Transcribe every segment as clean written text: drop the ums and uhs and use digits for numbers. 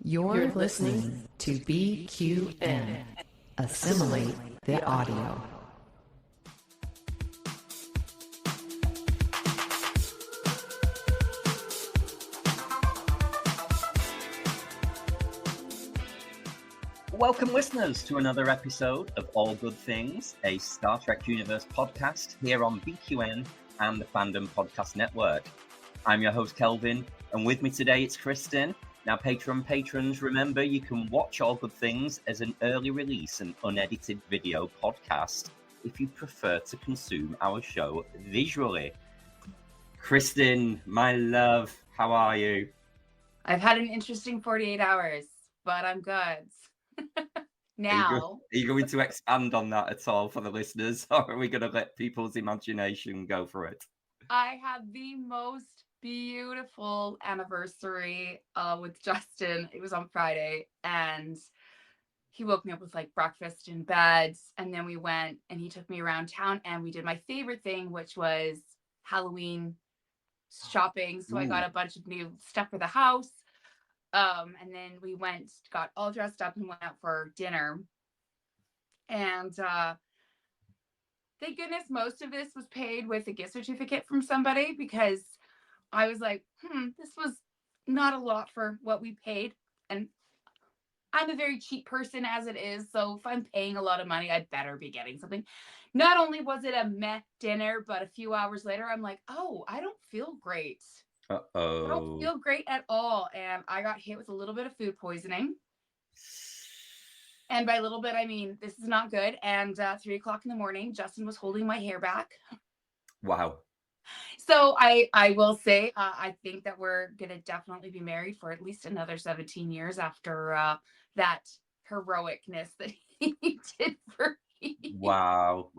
You're listening to BQN. Assimilate the audio. Welcome, listeners, to another episode of All Good Things, a Star Trek Universe podcast here on BQN and the Fandom Podcast Network. I'm your host, Kelvin, and with me today it's Kristin. Now, Patreon patrons, remember you can watch All Good Things as an early release and unedited video podcast if you prefer to consume our show visually. Kristin, my love, how are you? I've had an interesting 48 hours, but I'm good. Now, are you going to expand on that at all for the listeners, or are we going to let people's imagination go for it? I had the most beautiful anniversary with Justin. It was on Friday, and he woke me up with like breakfast in bed, and then we went and he took me around town and we did my favorite thing, which was Halloween shopping. So I got a bunch of new stuff for the house. And then we got all dressed up and went out for dinner. And thank goodness most of this was paid with a gift certificate from somebody, because I was like, this was not a lot for what we paid. And I'm a very cheap person as it is. So if I'm paying a lot of money, I better be getting something. Not only was it a meh dinner, but a few hours later, I'm like, oh, I don't feel great. Uh-oh. I don't feel great at all. And I got hit with a little bit of food poisoning. And by little bit, I mean, this is not good. And 3 o'clock in the morning, Justin was holding my hair back. Wow. So I will say, I think that we're going to definitely be married for at least another 17 years after that heroicness that he did for me. Wow.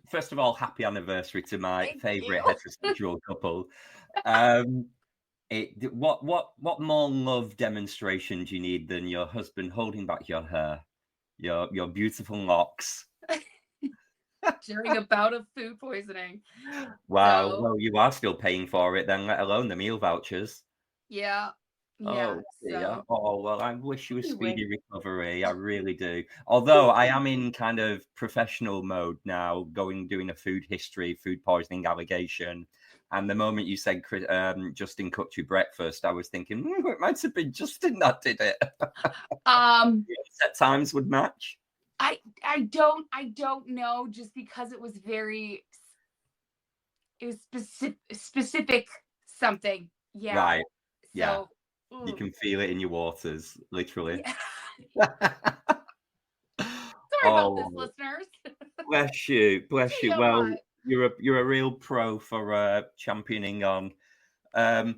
First of all, happy anniversary to my favorite heterosexual couple. What more love demonstration do you need than your husband holding back your hair, your beautiful locks? During a bout of food poisoning. Wow. So, well, you are still paying for it then, let alone the meal vouchers. Yeah. Oh, dear. So, Oh, well, I wish you a anyway. speedy recovery. I really do. Although I am in kind of professional mode now, doing a food poisoning allegation. And the moment you said Justin cooked you breakfast, I was thinking, it might have been Justin that did it. Set times would match. I don't know, just because it was specific something. Yeah. Right. So, Yeah. You can feel it in your waters, literally. Yeah. Sorry about this, listeners. Bless you. Well, you're a real pro for championing on. I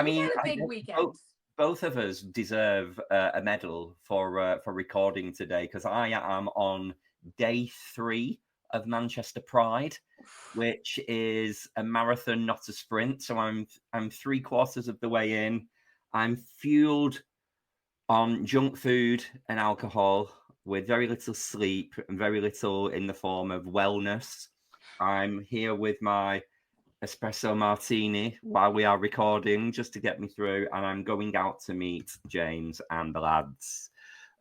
mean, had a big weekend. Both of us deserve a medal for recording today, because I am on day 3 of Manchester Pride, which is a marathon, not a sprint. So I'm 3/4 of the way in. I'm fueled on junk food and alcohol, with very little sleep and very little in the form of wellness. I'm here with my espresso martini while we are recording, just to get me through, and I'm going out to meet James and the lads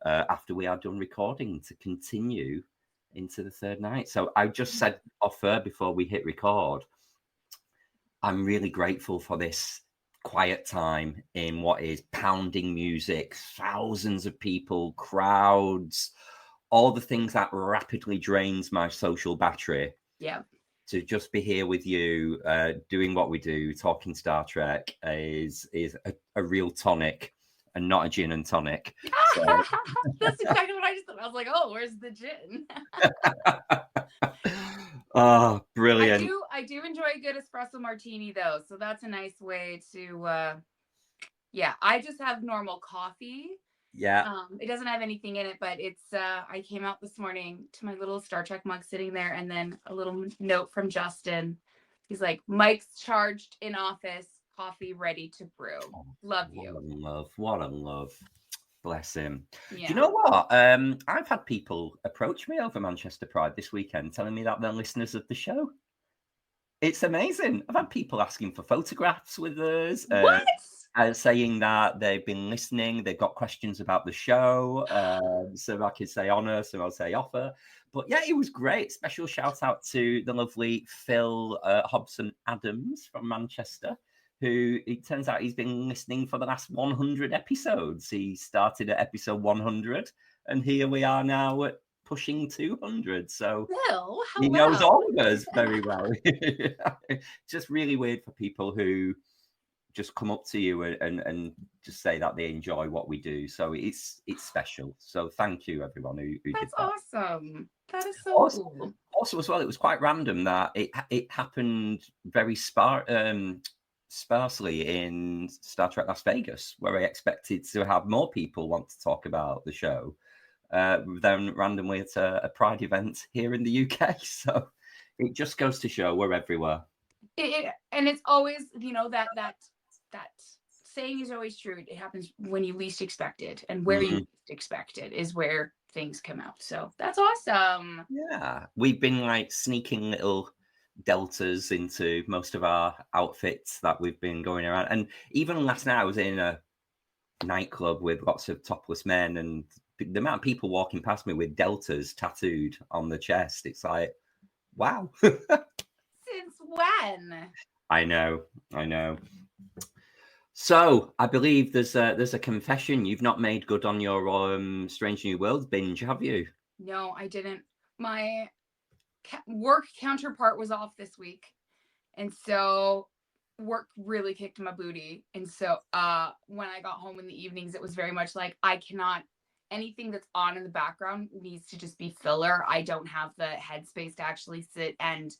after we are done recording to continue into the third night. So I just said off air before we hit record, I'm really grateful for this quiet time in what is pounding music, thousands of people, crowds, all the things that rapidly drains my social battery. Yeah. To just be here with you, doing what we do, talking Star Trek, is a real tonic and not a gin and tonic. So. That's exactly what I just thought. I was like, oh, where's the gin? Oh, brilliant. I do enjoy a good espresso martini, though. So that's a nice way to, I just have normal coffee. Yeah. It doesn't have anything in it, but it's, I came out this morning to my little Star Trek mug sitting there, and then a little note from Justin. He's like, Mike's charged in office, coffee ready to brew. Love you. What a love. Bless him. Yeah. Do you know what? I've had people approach me over Manchester Pride this weekend telling me that they're listeners of the show. It's amazing. I've had people asking for photographs with us. What? saying that they've been listening, they've got questions about the show. Some I can say honor, some I'll say offer. But yeah, it was great. Special shout out to the lovely Phil Hobson Adams from Manchester, who it turns out he's been listening for the last 100 episodes. He started at episode 100, and here we are now at pushing 200. So Phil, he knows all of us very well. It's just really weird for people who just come up to you and just say that they enjoy what we do. So it's special. So thank you everyone who did that. That's awesome. That is so cool. Also as well, it was quite random that it happened very sparsely in Star Trek Las Vegas, where I expected to have more people want to talk about the show than randomly at a Pride event here in the UK. So it just goes to show we're everywhere. And it's always, that saying is always true. It happens when you least expect it, and where you least expect it is where things come out. So that's awesome. Yeah, we've been like sneaking little deltas into most of our outfits that we've been going around. And even last night I was in a nightclub with lots of topless men, and the amount of people walking past me with deltas tattooed on the chest, it's like, wow. Since when? I know. So I believe there's a confession. You've not made good on your Strange New Worlds binge, have you? No, I didn't. My work counterpart was off this week, and so work really kicked my booty. And so when I got home in the evenings, it was very much like, I cannot, anything that's on in the background needs to just be filler. I don't have the headspace to actually sit and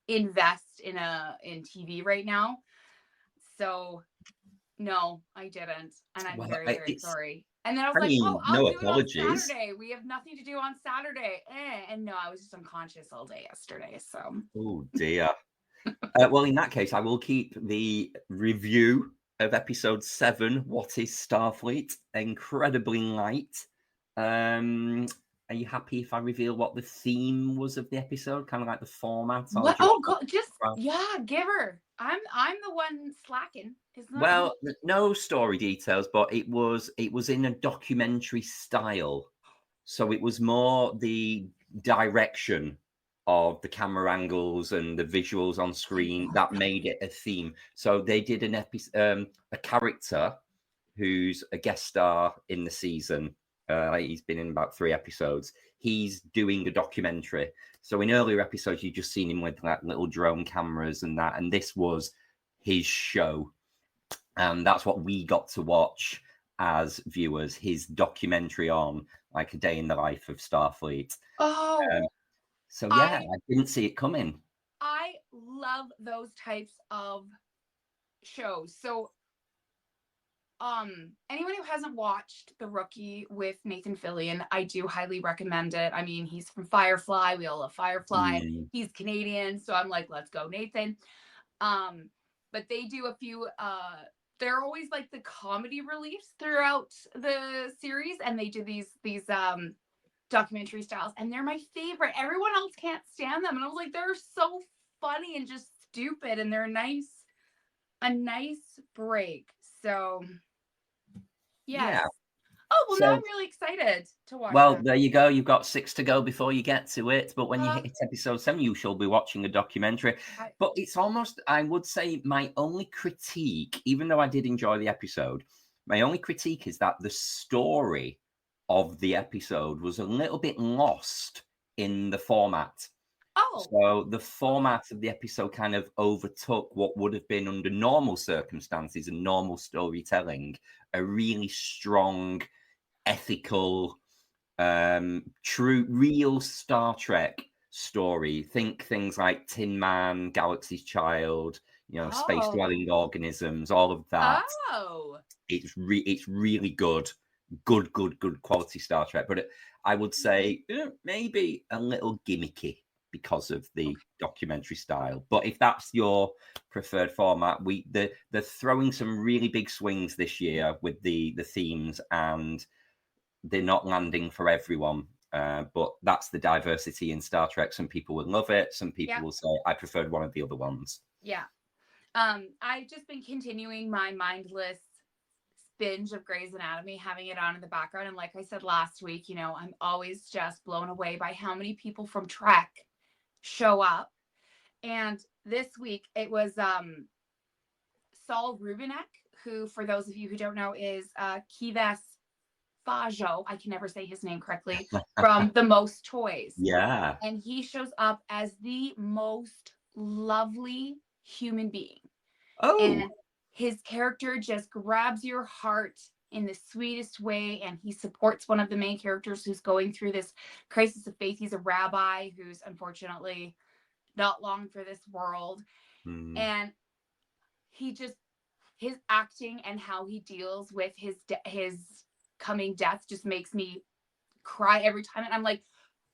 invest in TV right now. So no, I didn't, and I'm very sorry. And then I was I'll do apologies. It on Saturday. We have nothing to do on Saturday. And no, I was just unconscious all day yesterday. So. Oh dear. Well, in that case, I will keep the review of episode 7. What is Starfleet? Incredibly light. Are you happy if I reveal what the theme was of the episode? Kind of like the format. What? Oh God! Give her. I'm the one slacking. Well, no story details, but it was in a documentary style, so it was more the direction of the camera angles and the visuals on screen that made it a theme. So they did an episode, a character who's a guest star in the season. He's been in about 3 episodes. He's doing a documentary. So in earlier episodes, you've just seen him with like little drone cameras and that. And this was his show. And that's what we got to watch as viewers, his documentary on like a day in the life of Starfleet. Oh. So yeah, I didn't see it coming. I love those types of shows. So anyone who hasn't watched The Rookie with Nathan Fillion, I do highly recommend it. I mean, he's from Firefly. We all love Firefly. He's Canadian, so I'm like, let's go, Nathan. But they do a few they're always like the comedy reliefs throughout the series, and they do these documentary styles, and they're my favorite. Everyone else can't stand them, and I was like, they're so funny and just stupid, and they're a nice break. So yes. Yeah. Oh, well, now I'm really excited to watch them. There you go. You've got 6 to go before you get to it. But when you hit episode 7, you shall be watching a documentary. But it's almost, I would say, my only critique, even though I did enjoy the episode, my only critique is that the story of the episode was a little bit lost in the format. Oh. So the format of the episode kind of overtook what would have been under normal circumstances and normal storytelling, a really strong, ethical, true, real Star Trek story. Think things like Tin Man, Galaxy's Child, space-dwelling organisms, all of that. Oh. It's really good quality Star Trek. But I would say maybe a little gimmicky because of the documentary style. But if that's your preferred format, they're throwing some really big swings this year with the themes, and they're not landing for everyone. But that's the diversity in Star Trek. Some people would love it. Some people will say, I preferred one of the other ones. Yeah. I've just been continuing my mindless binge of Grey's Anatomy, having it on in the background. And like I said last week, you know, I'm always just blown away by how many people from Trek show up. And this week it was Saul Rubinek, who, for those of you who don't know, is Kivas Fajo. I can never say his name correctly, from The Most Toys. Yeah. And he shows up as the most lovely human being. Oh. And his character just grabs your heart in the sweetest way. And he supports one of the main characters who's going through this crisis of faith. He's a rabbi who's unfortunately not long for this world. And he just, his acting and how he deals with his coming death just makes me cry every time. And I'm like,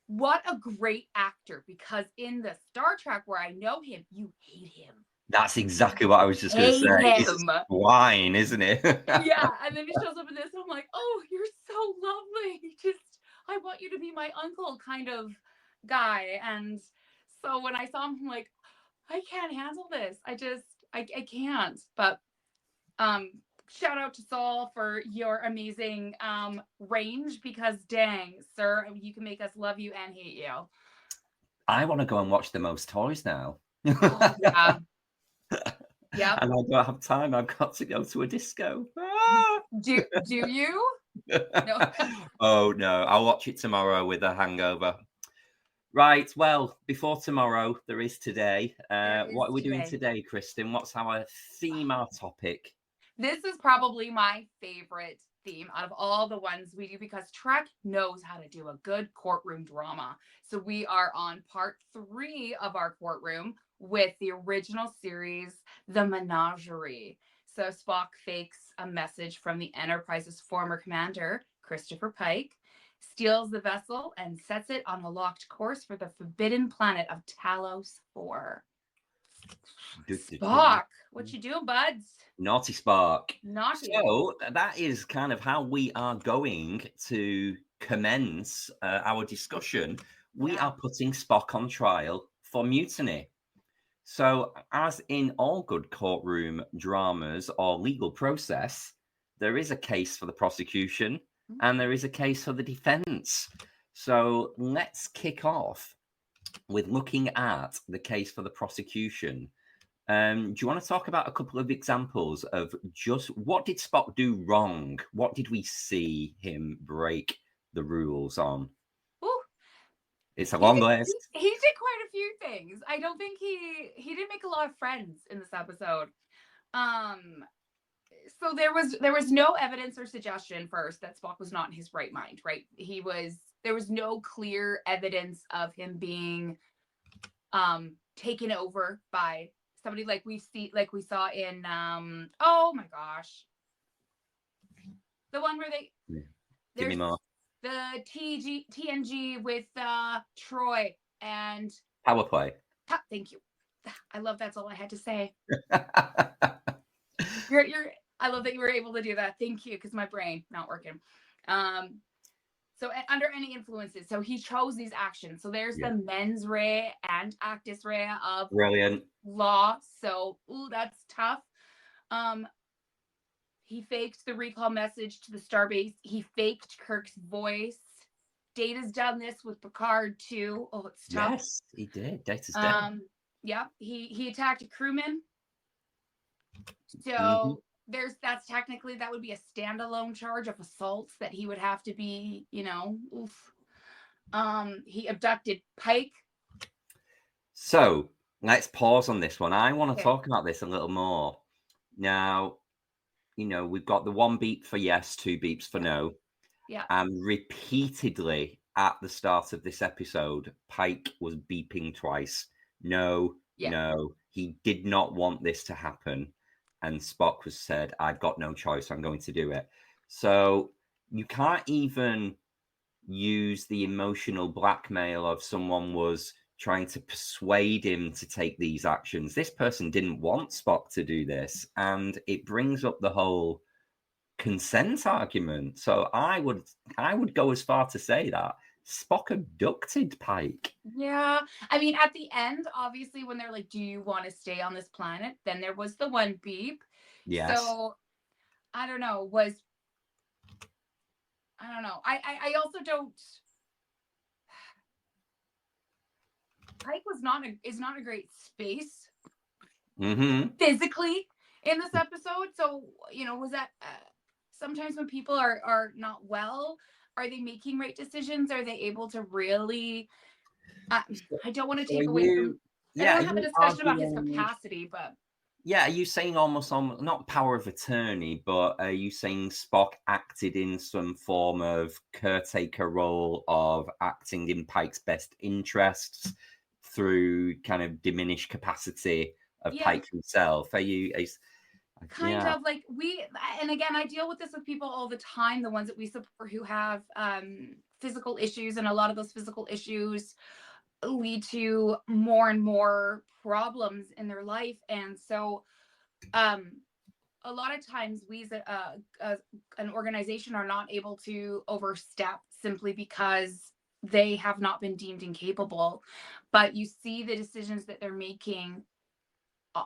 what a great actor, because in the Star Trek where I know him, you hate him. That's exactly what I was just going to say. It's wine, isn't it? Yeah, and then he shows up in this, and I'm like, oh, you're so lovely. Just, I want you to be my uncle kind of guy. And so when I saw him, I'm like, I can't handle this. I can't. But shout out to Saul for your amazing range, because dang, sir, you can make us love you and hate you. I want to go and watch The Most Toys now. Oh, yeah. Yep. And I don't have time. I've got to go to a disco. Do you? No. Oh, no. I'll watch it tomorrow with a hangover. Right. Well, before tomorrow, there is today. What are we doing today, Kristin? What's our theme, our topic? This is probably my favorite theme out of all the ones we do, because Trek knows how to do a good courtroom drama. So we are on part 3 of our courtroom with the original series, The Menagerie. So Spock fakes a message from the Enterprise's former commander, Christopher Pike, steals the vessel, and sets it on a locked course for the forbidden planet of Talos 4. Spock, what you doing, buds? Naughty Spock. Naughty. So that is kind of how we are going to commence our discussion. We are putting Spock on trial for mutiny. So, as in all good courtroom dramas or legal process, there is a case for the prosecution and there is a case for the defense. So, let's kick off with looking at the case for the prosecution. Do you want to talk about a couple of examples of just what did Spock do wrong? What did we see him break the rules on? Ooh. It's a long list. He did quite a few things. I don't think he didn't make a lot of friends in this episode. So there was no evidence or suggestion first that Spock was not in his right mind, right? There was no clear evidence of him being taken over by somebody like we saw in oh my gosh, the one where Give me more. The TNG with Troy and Power play. Thank you. I love that's all I had to say. I love that you were able to do that. Thank you, because my brain not working. So under any influences, so he chose these actions. So there's the mens rea and actus rea of brilliant law. So that's tough. He faked the recall message to the starbase. He faked Kirk's voice. Data's done this with Picard too. Oh, it's tough. Yes, he did. Data's dead. Yeah, he attacked a crewman. So that would be a standalone charge of assault that he would have to be, oof. He abducted Pike. So let's pause on this one. I want to talk about this a little more. Now, we've got the 1 beep for yes, 2 beeps for no. Yeah. And repeatedly at the start of this episode, Pike was beeping twice. No, he did not want this to happen. And Spock was said, I've got no choice. I'm going to do it. So you can't even use the emotional blackmail of someone was trying to persuade him to take these actions. This person didn't want Spock to do this. And it brings up the whole consent argument. So I would go as far to say that Spock abducted Pike. Yeah. I mean, at the end, obviously, when they're like, do you want to stay on this planet? Then there was the 1 beep. Yes. So I don't know, I also don't. Pike is not a great space physically in this episode. So, was that sometimes when people are not well, are they making right decisions? Are they able to really? I don't want to take away from. I don't have a discussion about his capacity, but. Yeah, are you saying almost not power of attorney, but are you saying Spock acted in some form of caretaker role of acting in Pike's best interests through kind of diminished capacity of Pike himself? Are you kind of like and again, I deal with this with people all the time, the ones that we support who have physical issues, and a lot of those physical issues lead to more and more problems in their life. And so a lot of times we as an organization are not able to overstep simply because they have not been deemed incapable. But you see the decisions that they're making,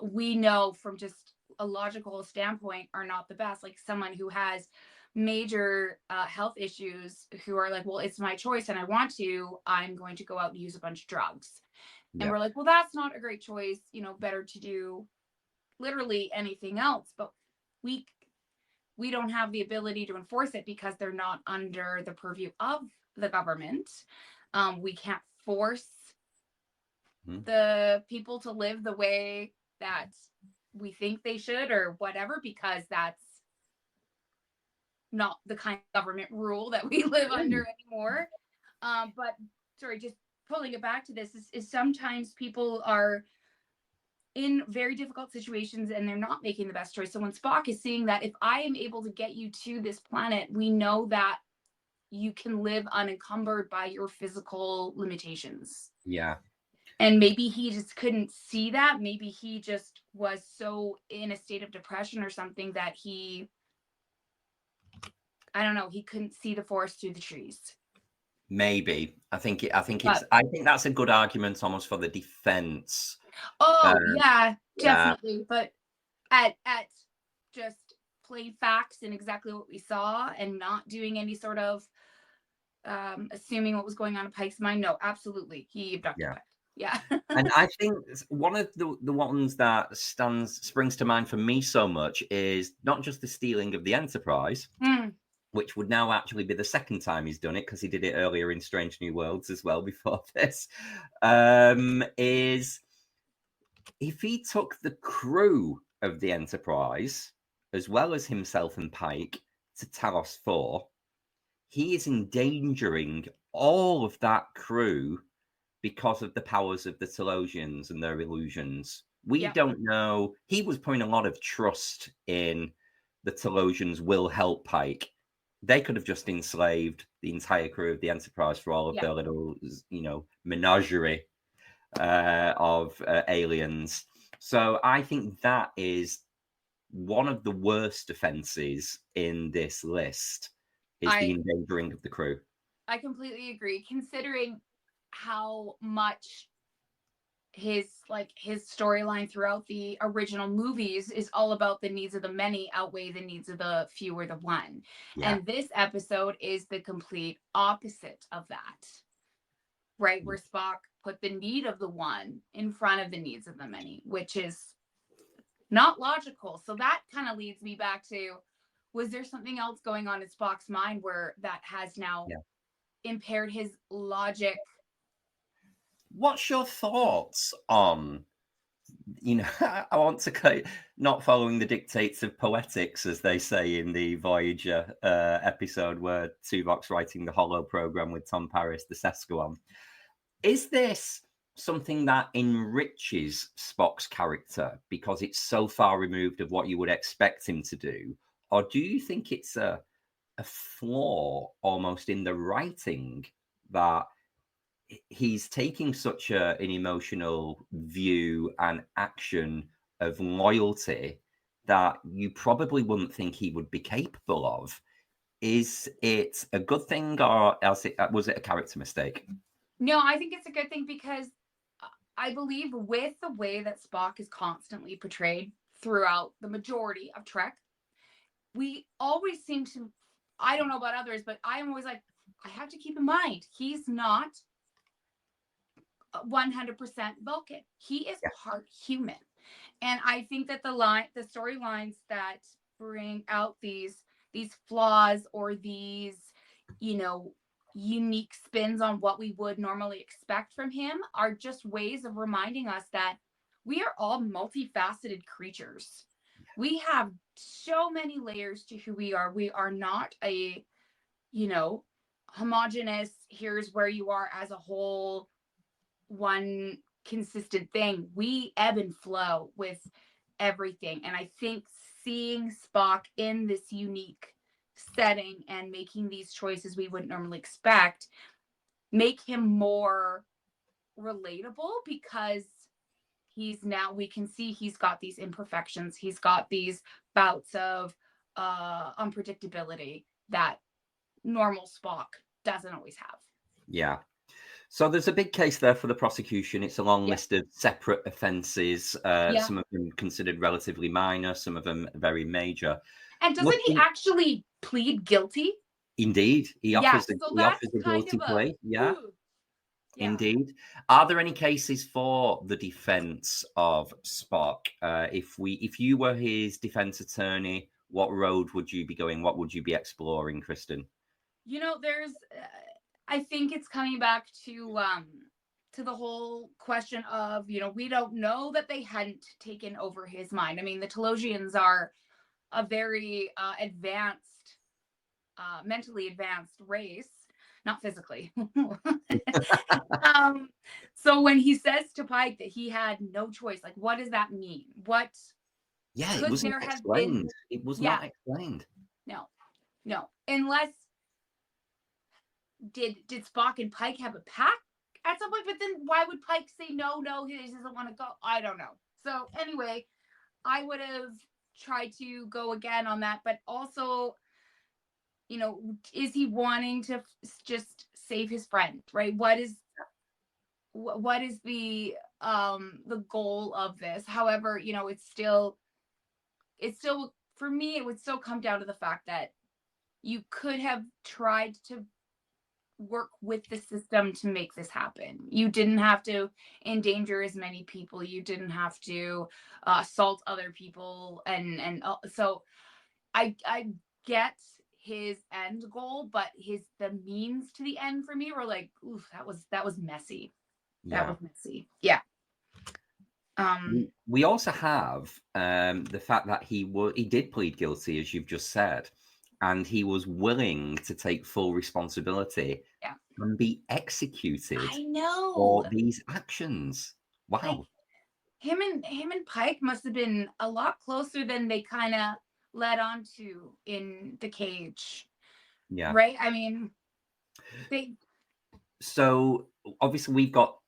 we know from just a logical standpoint, are not the best. Like someone who has major health issues, who are like, well, it's my choice and I'm going to go out and use a bunch of drugs. And we're like, well, that's not a great choice. Better to do literally anything else. But we don't have the ability to enforce it because they're not under the purview of the government. We can't force the people to live the way that we think they should or whatever, because that's not the kind of government rule that we live under anymore. But sorry, just pulling it back to this is sometimes people are in very difficult situations and they're not making the best choice. So when Spock is seeing that, if I am able to get you to this planet, we know that you can live unencumbered by your physical limitations. Yeah. And maybe he just couldn't see that. Maybe he just was so in a state of depression or something that he couldn't see the forest through the trees. Maybe. I think that's a good argument almost for the defense. Oh, yeah, definitely. Yeah. But at just plain facts and exactly what we saw and not doing any sort of assuming what was going on in Pike's mind. No, absolutely. He abducted Pike. Yeah. And I think one of the ones that springs to mind for me so much is not just the stealing of the Enterprise, which would now actually be the second time he's done it, because he did it earlier in Strange New Worlds as well before this, is if he took the crew of the Enterprise, as well as himself and Pike, to Talos 4, he is endangering all of that crew because of the powers of the Telosians and their illusions. We don't know. He was putting a lot of trust in the Telosians will help Pike. They could have just enslaved the entire crew of the Enterprise for all of their little, menagerie of aliens. So I think that is one of the worst offenses in this list, is the endangering of the crew. I completely agree, considering how much his storyline throughout the original movies is all about the needs of the many outweigh the needs of the few or the one. And this episode is the complete opposite of that, right? Where Spock put the need of the one in front of the needs of the many, which is not logical. So that kind of leads me back to, was there something else going on in Spock's mind where that has now impaired his logic? What's your thoughts on, I want to not following the dictates of poetics, as they say in the Voyager episode where Tuvok's writing the Holo program with Tom Paris, the Sesquan. Is this something that enriches Spock's character because it's so far removed of what you would expect him to do? Or do you think it's a flaw almost in the writing, that he's taking such an emotional view and action of loyalty that you probably wouldn't think he would be capable of? Is it a good thing, or was it a character mistake? No, I think it's a good thing, because I believe with the way that Spock is constantly portrayed throughout the majority of Trek, we always seem to, I don't know about others, but I'm always like, I have to keep in mind, he's not 100% Vulcan. He is part human. And I think that the storylines that bring out these flaws or these, you know, unique spins on what we would normally expect from him are just ways of reminding us that we are all multifaceted creatures. We have so many layers to who we are. We are not a, you know, homogenous, here's where you are as a whole, one consistent thing. We ebb and flow with everything. And I think seeing Spock in this unique setting and making these choices we wouldn't normally expect make him more relatable, because we can see he's got these imperfections. He's got these bouts of unpredictability that normal Spock doesn't always have. Yeah. So there's a big case there for the prosecution. It's a long list of separate offences, some of them considered relatively minor, some of them very major. And doesn't he actually plead guilty? Indeed. He offers a guilty plea. Yeah. Indeed. Are there any cases for the defence of Spock? If you were his defence attorney, what road would you be going? What would you be exploring, Kristin? You know, there's... I think it's coming back to the whole question of, you know, we don't know that they hadn't taken over his mind. I mean, the Telosians are a very advanced, mentally advanced race, not physically. So when he says to Pike that he had no choice, like, what does that mean? What? Yeah, it wasn't explained. It was not explained. No, unless. Did Spock and Pike have a pact at some point? But then why would Pike say no, he doesn't want to go? I don't know. So anyway, I would have tried to go again on that. But also, you know, is he wanting to just save his friend, right? What is the goal of this? However, you know, it's still for me, it would still come down to the fact that you could have tried to work with the system to make this happen. You didn't have to endanger as many people. You didn't have to assault other people, and so I get his end goal, but the means to the end for me were like, oof, that was messy. That was messy. Yeah. We also have the fact that he did plead guilty, as you've just said, and he was willing to take full responsibility and be executed for these actions. Wow. Like, him and Pike must have been a lot closer than they kind of led on to in the cage. Yeah. Right? I mean, So obviously we've got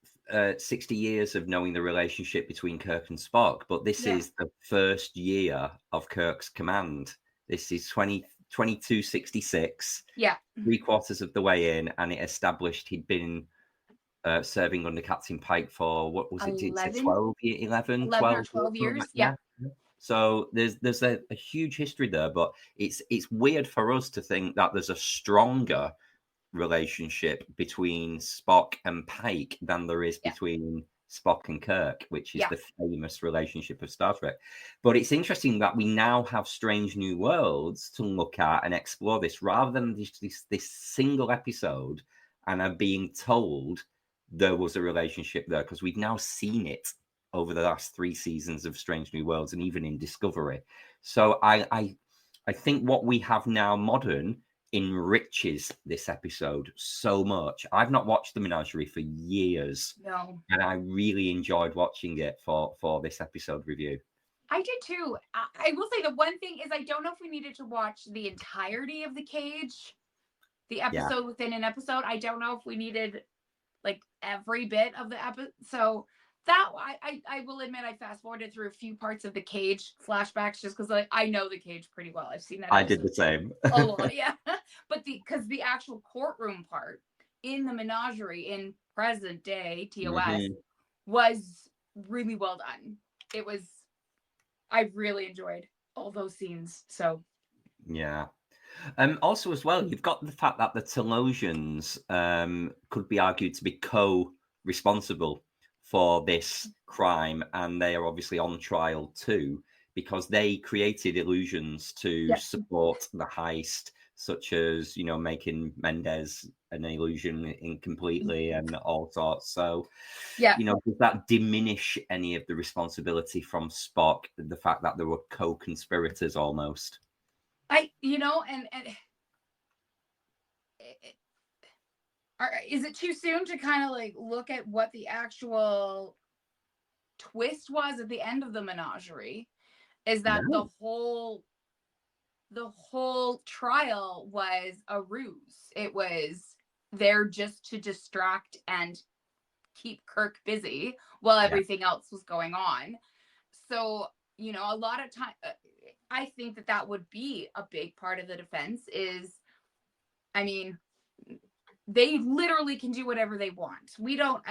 60 years of knowing the relationship between Kirk and Spock, but this is the first year of Kirk's command. This is 2266. Yeah. 3/4 of the way in, and it established he'd been serving under Captain Pike for, what was it? 12 years. Yeah. So there's a huge history there, but it's weird for us to think that there's a stronger relationship between Spock and Pike than there is between Spock and Kirk, which is the famous relationship of Star Trek. But it's interesting that we now have Strange New Worlds to look at and explore this, rather than this single episode and are being told there was a relationship there, because we've now seen it over the last 3 seasons of Strange New Worlds and even in Discovery. So I think what we have now modern enriches this episode so much. I've not watched The Menagerie for years. No. And I really enjoyed watching it for this episode review. I did too. I will say the one thing is, I don't know if we needed to watch the entirety of the cage, the episode within an episode. I don't know if we needed like every bit of the episode. So that I will admit, I fast forwarded through a few parts of the cage flashbacks just because I know the cage pretty well. I've seen that. I did the same. A lot, yeah. But because the actual courtroom part in the Menagerie in present day TOS was really well done. I really enjoyed all those scenes. So Yeah. Also, as well, you've got the fact that the Telosians could be argued to be co-responsible for this crime, and they are obviously on trial too, because they created illusions to support the heist, such as, you know, making Mendez an illusion incompletely and all sorts. So, you know, does that diminish any of the responsibility from Spock, the fact that there were co-conspirators almost? Is it too soon to kind of like look at what the actual twist was at the end of the Menagerie? Is that the whole trial was a ruse? It was there just to distract and keep Kirk busy while everything else was going on. So, you know, a lot of time, I think that would be a big part of the defense is, I mean, they literally can do whatever they want. We don't.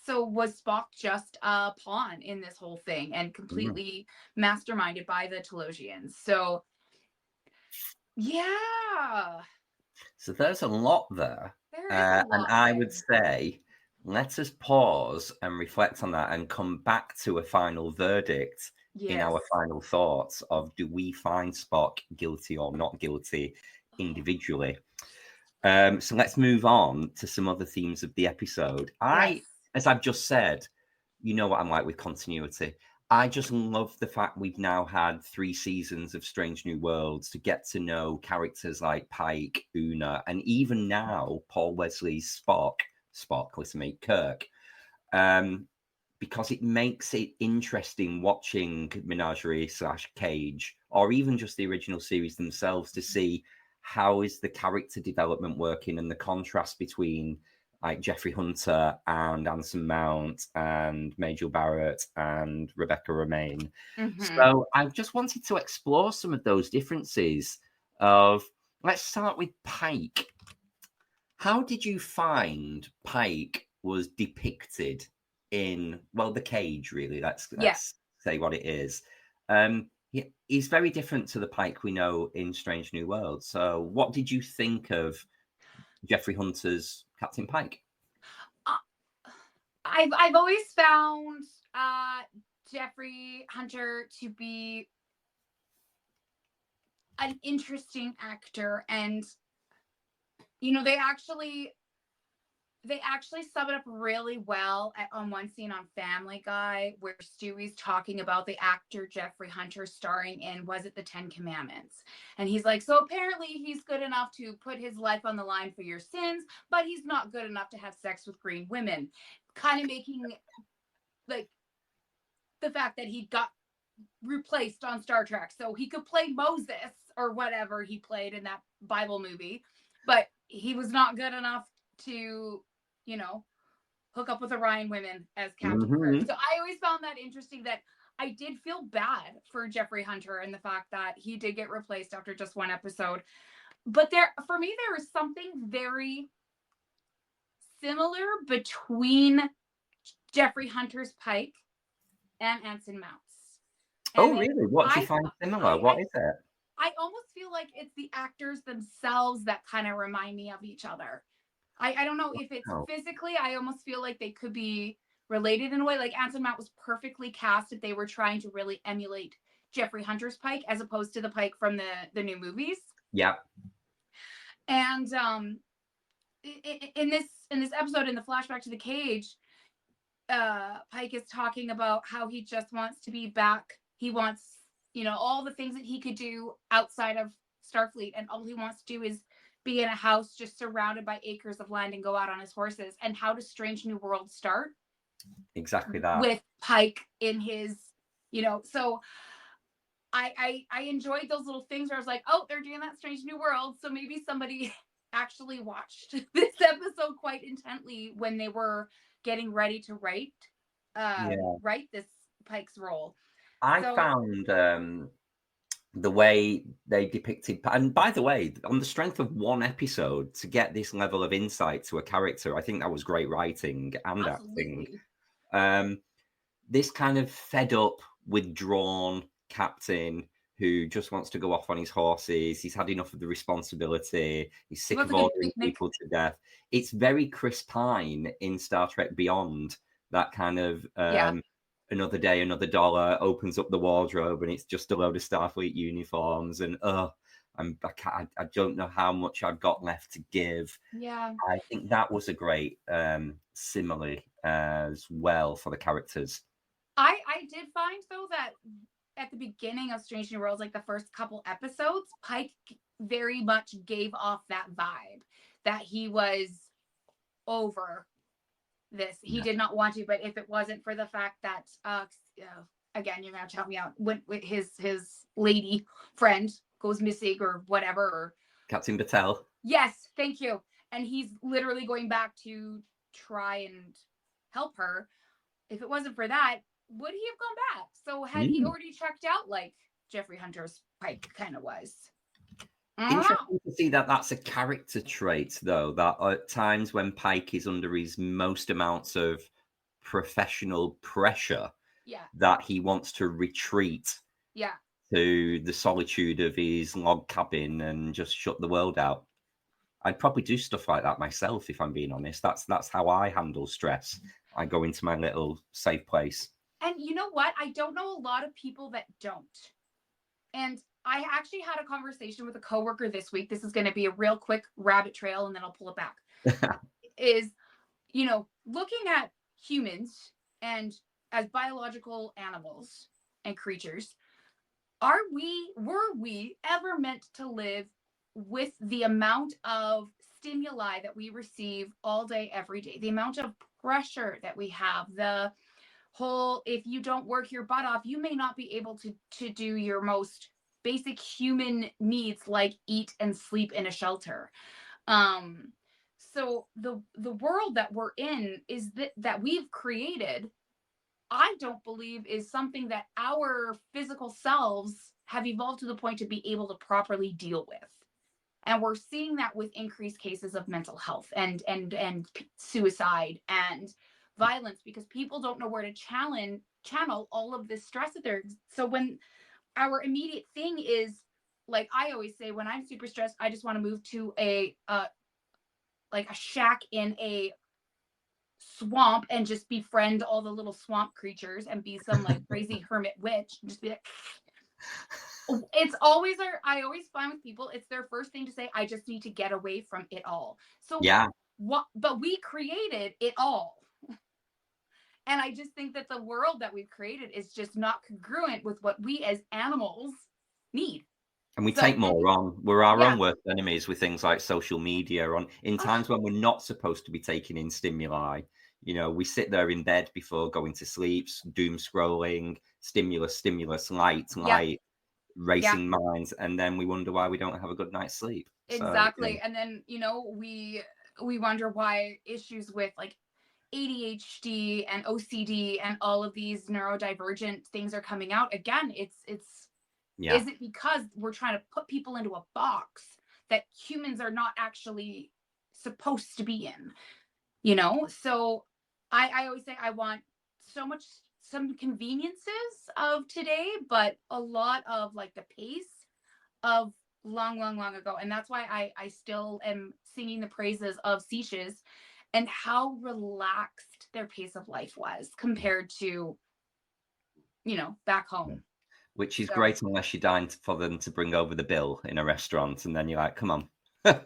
So was Spock just a pawn in this whole thing and completely masterminded by the Telosians? So, yeah. So there's a lot there. And I would say, let us pause and reflect on that and come back to a final verdict in our final thoughts of, do we find Spock guilty or not guilty individually? So let's move on to some other themes of the episode. As I've just said, you know what I'm like with continuity. I just love the fact we've now had 3 seasons of Strange New Worlds to get to know characters like Pike, Una, and even now Paul Wesley's Spock, listen to me, Kirk, because it makes it interesting watching Menagerie / Cage, or even just the original series themselves, to see how is the character development working and the contrast between like Jeffrey Hunter and Anson Mount and Majel Barrett and Rebecca Romaine. So I just wanted to explore some of those differences of, let's start with Pike. How did you find Pike was depicted in, well, the Cage, really? Let's say what it is. He's very different to the Pike we know in Strange New Worlds. So what did you think of Jeffrey Hunter's Captain Pike? I've always found Jeffrey Hunter to be an interesting actor, and you know, they actually sum it up really well on one scene on Family Guy where Stewie's talking about the actor Jeffrey Hunter starring in, was it the 10 Commandments? And he's like, so apparently he's good enough to put his life on the line for your sins, but he's not good enough to have sex with green women. Kind of making like the fact that he got replaced on Star Trek so he could play Moses or whatever he played in that Bible movie, but he was not good enough to, you know, hook up with Orion women as Captain Kirk. So I always found that interesting, that I did feel bad for Jeffrey Hunter and the fact that he did get replaced after just 1 episode. But for me, there was something very similar between Jeffrey Hunter's Pike and Anson Mount's. And really? What do you find similar? What is it? I almost feel like it's the actors themselves that kind of remind me of each other. I don't know if it's physically. I almost feel like they could be related in a way. Like Anson Mount was perfectly cast if they were trying to really emulate Jeffrey Hunter's Pike as opposed to the Pike from the new movies. Yeah. And in this episode, in the flashback to the Cage, Pike is talking about how he just wants to be back. He wants, you know, all the things that he could do outside of Starfleet, and all he wants to do is be in a house just surrounded by acres of land and go out on his horses. And how does Strange New World start? Exactly that. With Pike in his, you know, so I enjoyed those little things where I was like, oh, they're doing that Strange New World. So maybe somebody actually watched this episode quite intently when they were getting ready to write this Pike's role. I found the way they depicted, and by the way, on the strength of 1 episode, to get this level of insight to a character, I think that was great writing and acting. This kind of fed up, withdrawn captain who just wants to go off on his horses. He's had enough of the responsibility. He's sick Wants of a good ordering picnic. people to death. It's very Chris Pine in Star Trek Beyond, that kind of another day, another dollar, opens up the wardrobe and it's just a load of Starfleet uniforms. And I don't know how much I've got left to give. Yeah. I think that was a great simile as well for the characters. I did find, though, that at the beginning of Strange New Worlds, like the first couple episodes, Pike very much gave off that vibe that he was over this. He did not want to, but if it wasn't for the fact that, again, you're going to help me out, when his lady friend goes missing or whatever. Or, Captain Battelle. Yes, thank you. And he's literally going back to try and help her. If it wasn't for that, would he have gone back? So had he already checked out like Jeffrey Hunter's Pike kind of was? Interesting to see that that's a character trait, though, that at times when Pike is under his most amounts of professional pressure, that he wants to retreat to the solitude of his log cabin and just shut the world out. I'd probably do stuff like that myself, if I'm being honest. That's how I handle stress. I go into my little safe place. And you know what? I don't know a lot of people that don't. And I actually had a conversation with a coworker this week. This is going to be a real quick rabbit trail, and then I'll pull it back. Is, looking at humans and as biological animals and creatures, were we ever meant to live with the amount of stimuli that we receive all day, every day, the amount of pressure that we have, the whole, if you don't work your butt off, you may not be able to do your most basic human needs like eat and sleep in a shelter. So the world that we're in is that we've created, I don't believe is something that our physical selves have evolved to the point to be able to properly deal with. And we're seeing that with increased cases of mental health and suicide and violence, because people don't know where to channel all of this stress that they're. So when our immediate thing is, like I always say, when I'm super stressed, I just want to move to a shack in a swamp and just befriend all the little swamp creatures and be some like crazy hermit witch and just be like. It's always I always find with people, it's their first thing to say, I just need to get away from it all. So but we created it all. And I just think that the world that we've created is just not congruent with what we as animals need. And we take more on. We're our own worst enemies with things like social media in times when we're not supposed to be taking in stimuli. We sit there in bed before going to sleep, doom scrolling, stimulus, light, racing minds, and then we wonder why we don't have a good night's sleep. Exactly. And then, we wonder why issues with like ADHD and OCD and all of these neurodivergent things are coming out. Again, is it because we're trying to put people into a box that humans are not actually supposed to be in, So I always say I want some conveniences of today, but a lot of like the pace of long ago. And that's why I still am singing the praises of Seiches and how relaxed their pace of life was compared to, back home. Which is great unless you're dying for them to bring over the bill in a restaurant, and then you're like, come on. Get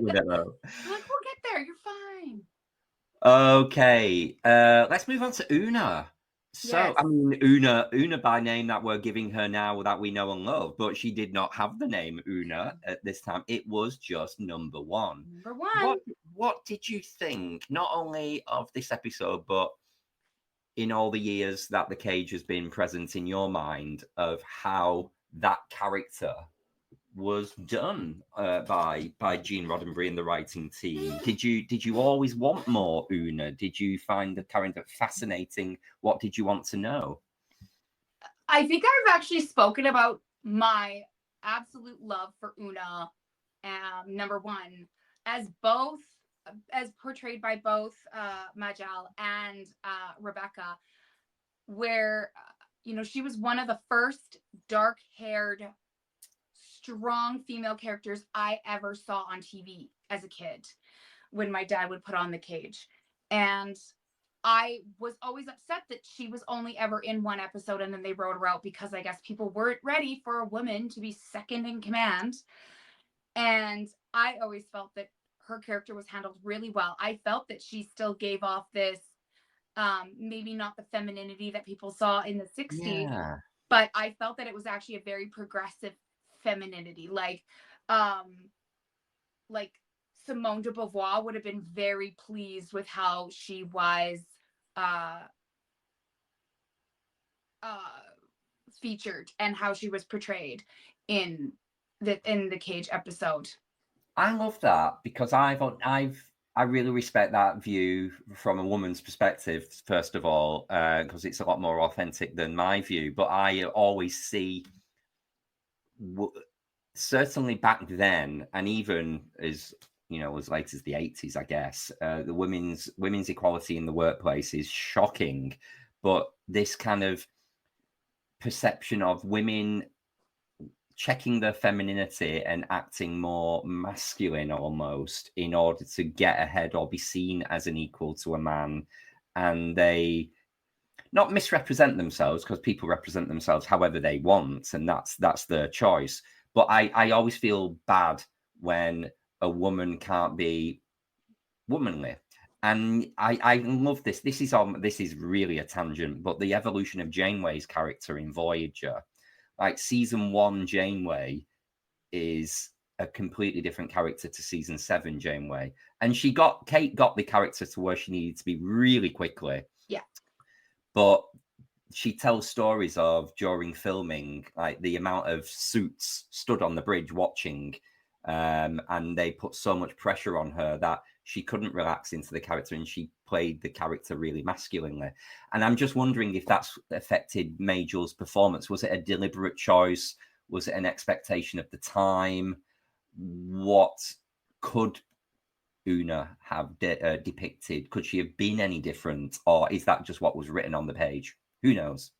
with it, though. Like, we'll get there. You're fine. Okay. Let's move on to Una. So, I mean, Una by name that we're giving her now that we know and love, but she did not have the name Una at this time. It was just number one. What did you think, not only of this episode, but in all the years that the Cage has been present in your mind, of how that character was done by Gene Roddenberry and the writing team? Did you always want more Una? Did you find the character fascinating? What did you want to know? I think I've actually spoken about my absolute love for Una, number one, as portrayed by both Majal and Rebecca, where you know, she was one of the first dark-haired, strong female characters I ever saw on TV as a kid when my dad would put on The Cage. And I was always upset that she was only ever in one episode and then they wrote her out because I guess people weren't ready for a woman to be second in command. And I always felt that her character was handled really well. I felt that she still gave off this, maybe not the femininity that people saw in the 60s, but I felt that it was actually a very progressive femininity. Like Simone de Beauvoir would have been very pleased with how she was featured and how she was portrayed in the Cage episode. I love that because I really respect that view from a woman's perspective, first of all, because it's a lot more authentic than my view. But I always see, certainly back then, and even as you know, as late as the 80s, I guess, the women's equality in the workplace is shocking. But this kind of perception of women checking their femininity and acting more masculine almost in order to get ahead or be seen as an equal to a man, and they not misrepresent themselves, because people represent themselves however they want, and that's their choice. But I always feel bad when a woman can't be womanly. And I love this. This is really a tangent, but the evolution of Janeway's character in Voyager, like season 1 Janeway is a completely different character to season 7 Janeway. And Kate got the character to where she needed to be really quickly. Yeah. But she tells stories of during filming, like the amount of suits stood on the bridge watching, and they put so much pressure on her that she couldn't relax into the character, and she played the character really masculinely. And I'm just wondering if that's affected Majel's performance. Was it a deliberate choice? Was it an expectation of the time? What could Una have depicted? Could she have been any different? Or is that just what was written on the page? Who knows?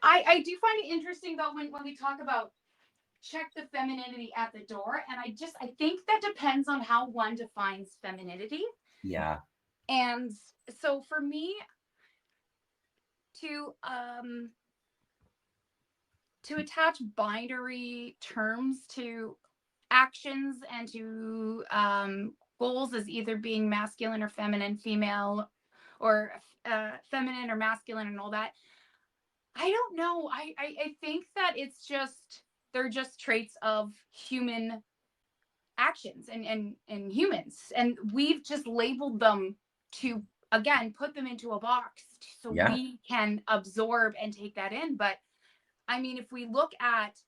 I do find it interesting, though, when we talk about check the femininity at the door. And I think that depends on how one defines femininity. Yeah. And so for me to attach binary terms to actions and to goals as either being masculine or feminine, female or feminine or masculine and all that, I don't know. I think that they're just traits of human actions and humans. And we've just labeled them to, again, put them into a box so we can absorb and take that in. But I mean, if we look at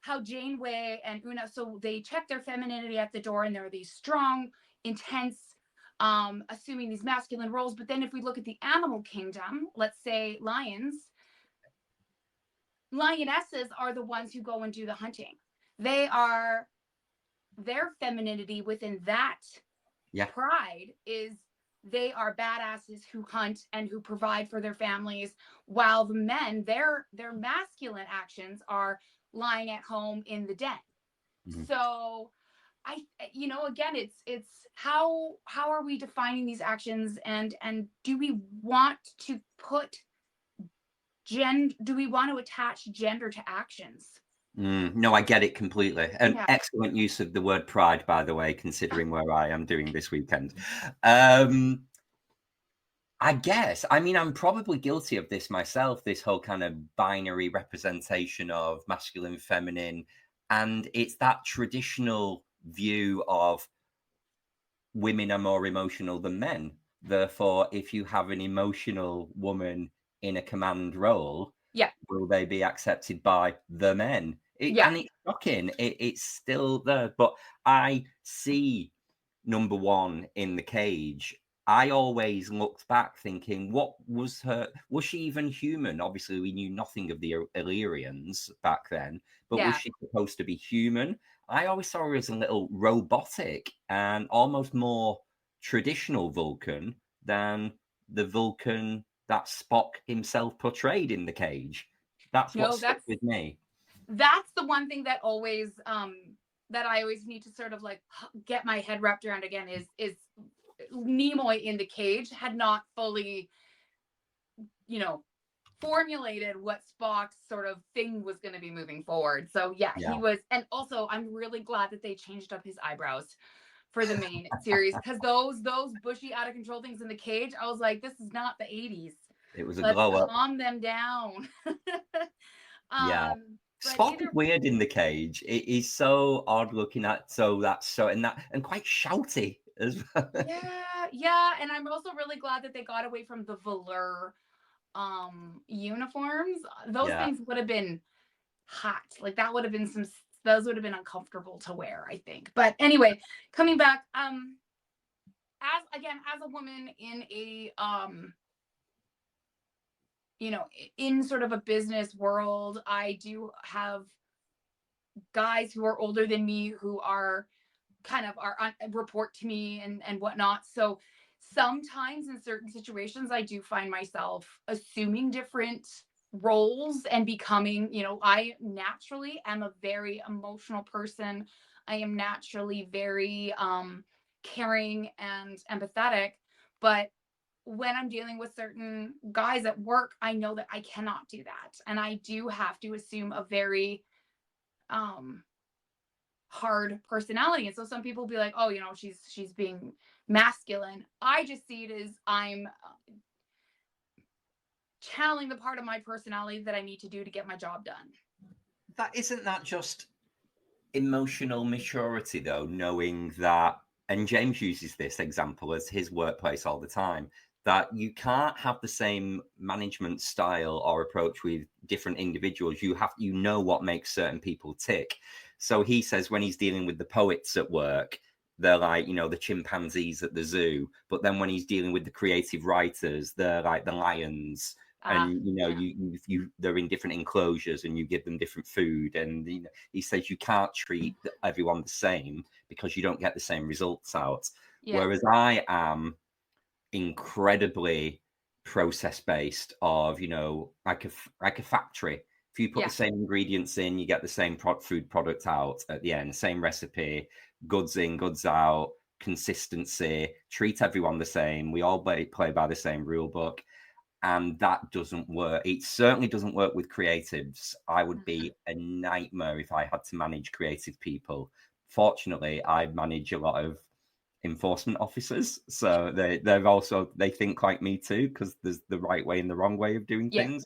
how Janeway and Una, so they check their femininity at the door and they're these strong, intense, assuming these masculine roles. But then if we look at the animal kingdom, let's say lionesses are the ones who go and do the hunting. Their femininity within that pride is they are badasses who hunt and who provide for their families, while the men, their masculine actions are lying at home in the den. Mm-hmm. So again, it's how are we defining these actions, and do we want to attach gender to actions? No, I get it completely. An excellent use of the word pride, by the way, considering where I am doing this weekend. I guess, I mean, I'm probably guilty of this myself, this whole kind of binary representation of masculine, feminine. And it's that traditional view of women are more emotional than men. Therefore, if you have an emotional woman in a command role, will they be accepted by the men? And it's shocking. It's still there. But I see number 1 in The Cage. I always looked back thinking, what was she even human? Obviously, we knew nothing of the Illyrians back then, but was she supposed to be human? I always saw her as a little robotic and almost more traditional Vulcan than the Vulcan that Spock himself portrayed in the cage. That's what stuck with me. That's the one thing that always that I always need to sort of like get my head wrapped around again is Nimoy in the cage had not fully, you know, formulated what Spock's sort of thing was going to be moving forward. So yeah, he was, and also I'm really glad that they changed up his eyebrows for the main series, because those bushy out of control things in the cage, I was like, this is not the 80s. It was a Let's glow up. calm them down. Spock is weird in the cage. It is so odd looking at, and quite shouty as well. Yeah, and I'm also really glad that they got away from the velour uniforms. Those things would have been hot. Like that would have been those would have been uncomfortable to wear, I think. But anyway, coming back, as a woman in a you know, in sort of a business world, I do have guys who are older than me who are kind of report to me and whatnot. So sometimes in certain situations, I do find myself assuming different roles and becoming, you know, I naturally am a very emotional person. I am naturally very caring and empathetic, but when I'm dealing with certain guys at work, I know that I cannot do that. And I do have to assume a very hard personality. And so some people will be like, oh, you know, she's being masculine. I just see it as I'm channeling the part of my personality that I need to do to get my job done. Isn't that just emotional maturity though, knowing that, and James uses this example as his workplace all the time, that you can't have the same management style or approach with different individuals. You know what makes certain people tick. So he says when he's dealing with the poets at work, they're like, you know, the chimpanzees at the zoo. But then when he's dealing with the creative writers, they're like the lions. And you know, they're in different enclosures, and you give them different food. And you know, he says you can't treat everyone the same because you don't get the same results out. Whereas I am incredibly process based, of, you know, like a factory. If you put the same ingredients in, you get the same food product out at the end. Same recipe, goods in, goods out, consistency. Treat everyone the same. We all play by the same rule book. And that doesn't work. It certainly doesn't work with creatives. I would be a nightmare if I had to manage creative people. Fortunately, I manage a lot of enforcement officers, so they think like me too, because there's the right way and the wrong way of doing things.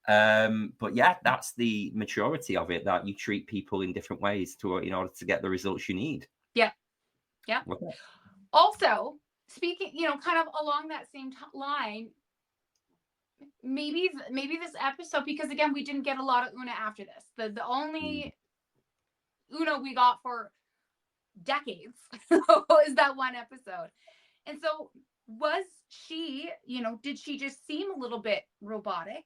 But yeah, that's the maturity of it, that you treat people in different ways in order to get the results you need. Also, speaking, you know, kind of along that same line, maybe this episode, because again, we didn't get a lot of Una after this. The only Una we got for decades was that one episode. And so was she, you know, did she just seem a little bit robotic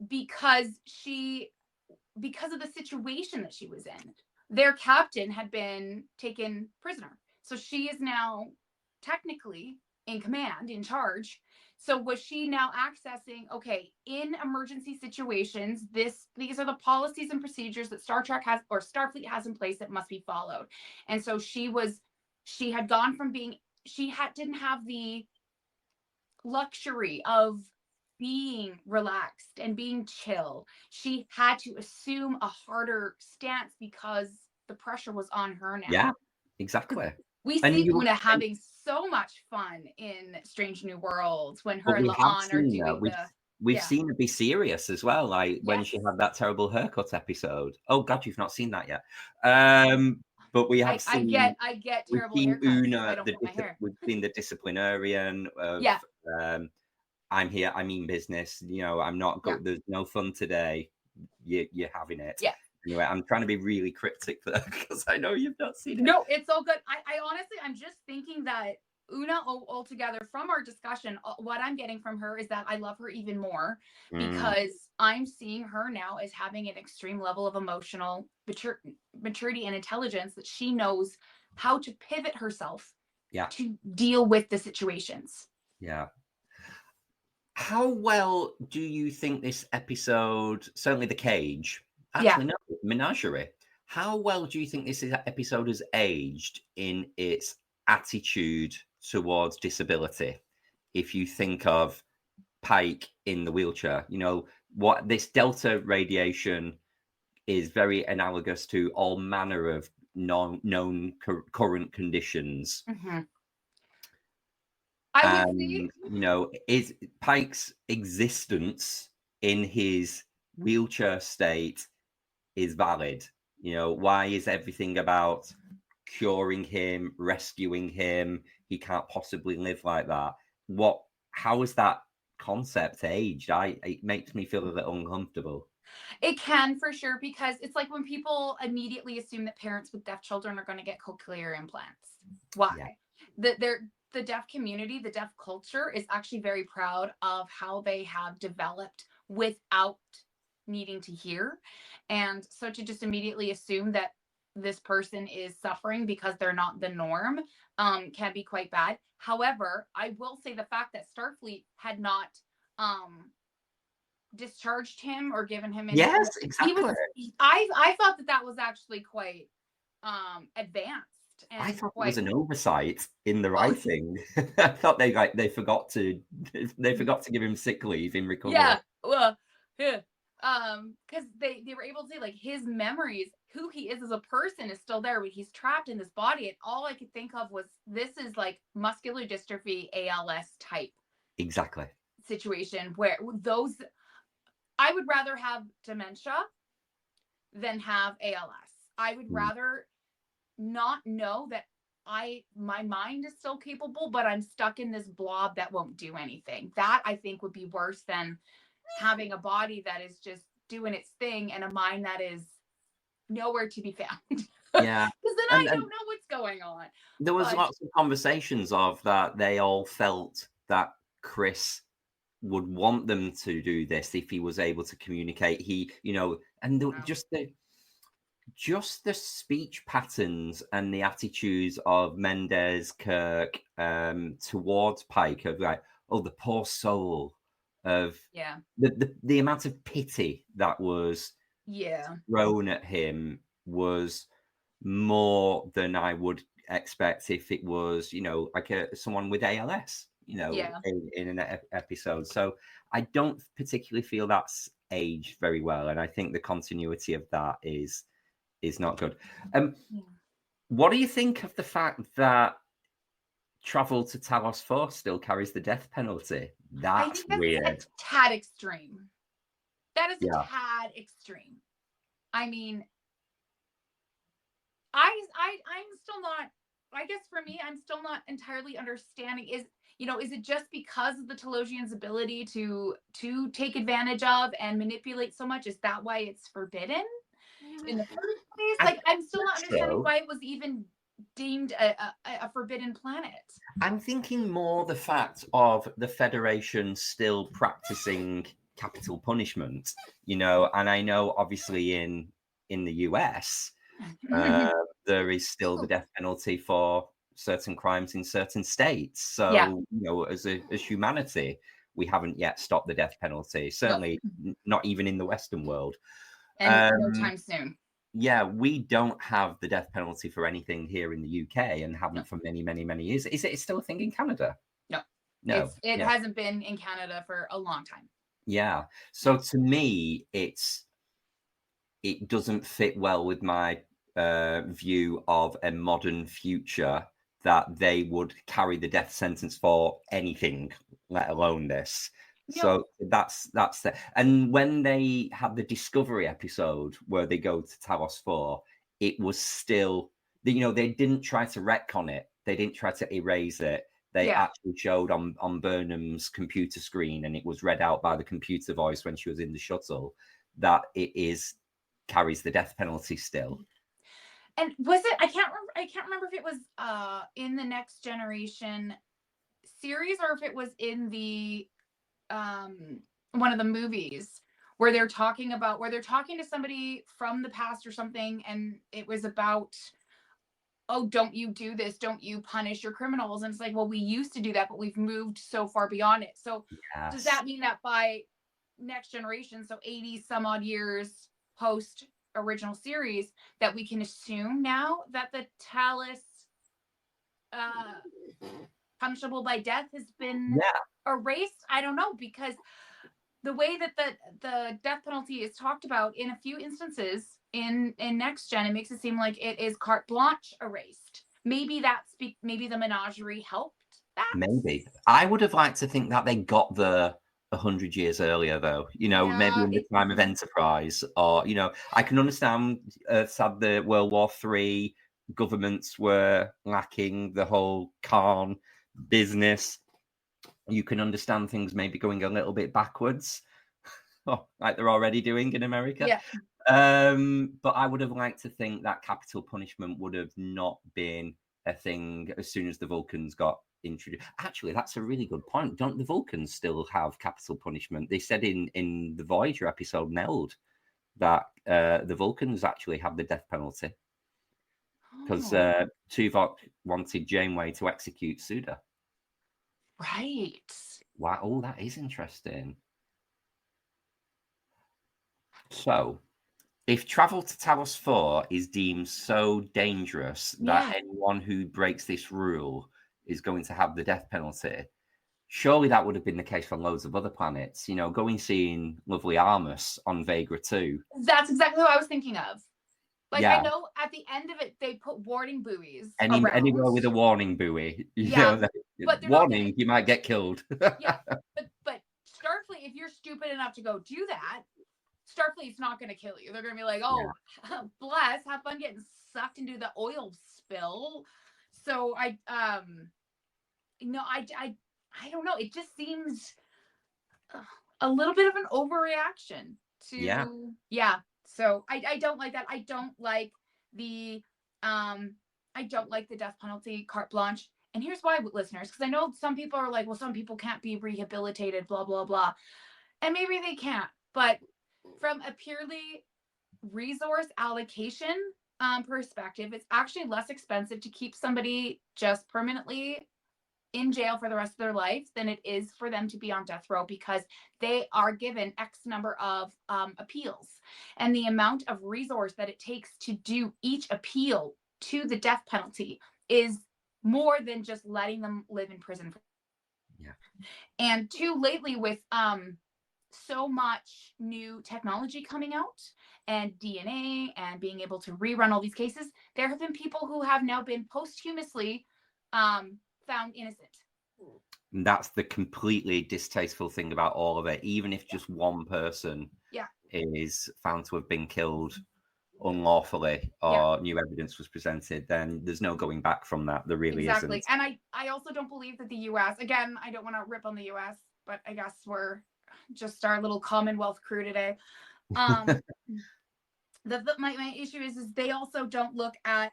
because of the situation that she was in? Their captain had been taken prisoner, so she is now technically in command, in charge. So was she now accessing, okay, in emergency situations, these are the policies and procedures that Star Trek has, or Starfleet has in place, that must be followed. And so she had gone from being, didn't have the luxury of being relaxed and being chill. She had to assume a harder stance because the pressure was on her now. Yeah, exactly. We see Una having so much fun in Strange New Worlds when her and La'an are doing We've seen her be serious as well, like when she had that terrible haircut episode. Oh God, you've not seen that yet. But we have seen. I get terrible haircuts. Una, we've seen the disciplinarian of. I'm here. I mean business. You know, I'm not good. There's no fun today. You're having it. Yeah. Anyway, I'm trying to be really cryptic there because I know you've not seen it. No, it's all good. I honestly, I'm just thinking that Una, altogether, from our discussion, what I'm getting from her is that I love her even more because I'm seeing her now as having an extreme level of emotional maturity and intelligence, that she knows how to pivot herself to deal with the situations. Yeah. How well do you think this episode, certainly the cage, Yeah. actually no, Menagerie, how well do you think this episode has aged in its attitude towards disability? If you think of Pike in the wheelchair, you know, what this delta radiation is very analogous to all manner of known current conditions. I would say, You know, is Pike's existence in his wheelchair state is valid? You know, why is everything about curing him, rescuing him? He can't possibly live like that. How is that concept aged? It makes me feel a little uncomfortable. it can for sure, because it's like when people immediately assume that parents with deaf children are going to get cochlear implants. Why? Yeah. The deaf community, the deaf culture is actually very proud of how they have developed without needing to hear. And so to just immediately assume that this person is suffering because they're not the norm can be quite bad. However, I will say the fact that Starfleet had not discharged him or given him any, yes, exactly. I thought that was actually quite advanced. And I thought it was an oversight in the writing. I thought they forgot to give him sick leave in recovery. Yeah, well, yeah. Because they were able to say like his memories, who he is as a person is still there, but he's trapped in this body. And all I could think of was this is like muscular dystrophy ALS type exactly situation where those I would rather have dementia than have ALS. I would rather not know that my mind is still capable, but I'm stuck in this blob that won't do anything. That I think would be worse than having a body that is just doing its thing and a mind that is nowhere to be found. Yeah. Because then I don't know what's going on. There was lots of conversations of that. They all felt that Chris would want them to do this if he was able to communicate. He, you know, and just the speech patterns and the attitudes of Mendez, Kirk, towards Pike of like, oh, the poor soul, of the amount of pity that was thrown at him was more than I would expect if it was, you know, like someone with ALS, you know, in an episode. So I don't particularly feel that's aged very well, and I think the continuity of that is not good. What do you think of the fact that travel to Talos 4 still carries the death penalty? That's weird. A tad extreme. That is a tad extreme. I mean, I'm still not, I guess for me, I'm still not entirely understanding is it just because of the Telosian's ability to take advantage of and manipulate so much? Is that why it's forbidden in the first place? Like, I'm still not understanding why it was even deemed a forbidden planet. I'm thinking more the fact of the Federation still practicing capital punishment, you know, and I know obviously in the US, there is still the death penalty for certain crimes in certain states. So, you know, as humanity, we haven't yet stopped the death penalty, certainly not even in the Western world. And no time soon. Yeah, we don't have the death penalty for anything here in the UK and haven't for many, many, many years. Is it still a thing in Canada? No. It hasn't been in Canada for a long time. Yeah. So to me, it doesn't fit well with my view of a modern future that they would carry the death sentence for anything, let alone this. So that's the, and when they had the Discovery episode where they go to Talos 4, it was still, you know, they didn't try to retcon it. They didn't try to erase it. They actually showed on Burnham's computer screen, and it was read out by the computer voice when she was in the shuttle, that it carries the death penalty still. And was it, I can't remember if it was in the Next Generation series or if it was in the one of the movies where they're talking to somebody from the past or something, and it was about oh, don't you do this? Don't you punish your criminals? And it's like, well, we used to do that, but we've moved so far beyond it. So does that mean that by next generation, so 80 some odd years post original series, that we can assume now that the TALOS punishable by death has been erased? I don't know, because the way that the death penalty is talked about in a few instances in Next Gen, it makes it seem like it is carte blanche erased. Maybe maybe the Menagerie helped that. Maybe. I would have liked to think that they got the 100 years earlier, though. You know, maybe in the time of Enterprise, or I can understand sad the World War III governments were lacking the whole Khan business. You can understand things maybe going a little bit backwards, like they're already doing in America. Yeah. But I would have liked to think that capital punishment would have not been a thing as soon as the Vulcans got introduced. Actually, that's a really good point. Don't the Vulcans still have capital punishment? They said in the Voyager episode Neld that the Vulcans actually have the death penalty because Tuvok wanted Janeway to execute Suda. Right. Wow. Oh, that is interesting. So, if travel to Talos 4 is deemed so dangerous that anyone who breaks this rule is going to have the death penalty, surely that would have been the case for loads of other planets. Going seeing lovely Armus on Vega 2. That's exactly what I was thinking of. Like, I know at the end of it, they put warning buoys Anywhere with a warning buoy. But warning, you might get killed. But Starfleet, if you're stupid enough to go do that, Starfleet's not going to kill you. They're going to be like, oh, bless, have fun getting sucked into the oil spill. So I don't know. It just seems a little bit of an overreaction to, So I don't like that. I don't like the death penalty carte blanche. And here's why, listeners, because I know some people are like, well, some people can't be rehabilitated, blah, blah, blah. And maybe they can't. But from a purely resource allocation perspective, it's actually less expensive to keep somebody just permanently in jail for the rest of their life than it is for them to be on death row, because they are given X number of appeals. And the amount of resource that it takes to do each appeal to the death penalty is more than just letting them live in prison. And too, lately with so much new technology coming out and DNA and being able to rerun all these cases, there have been people who have now been posthumously found innocent. And that's the completely distasteful thing about all of it. Even if just one person is found to have been killed unlawfully or new evidence was presented, then there's no going back from that. There really isn't. And I also don't believe that the US, again, I don't want to rip on the US, but I guess we're just our little Commonwealth crew today. My issue is they also don't look at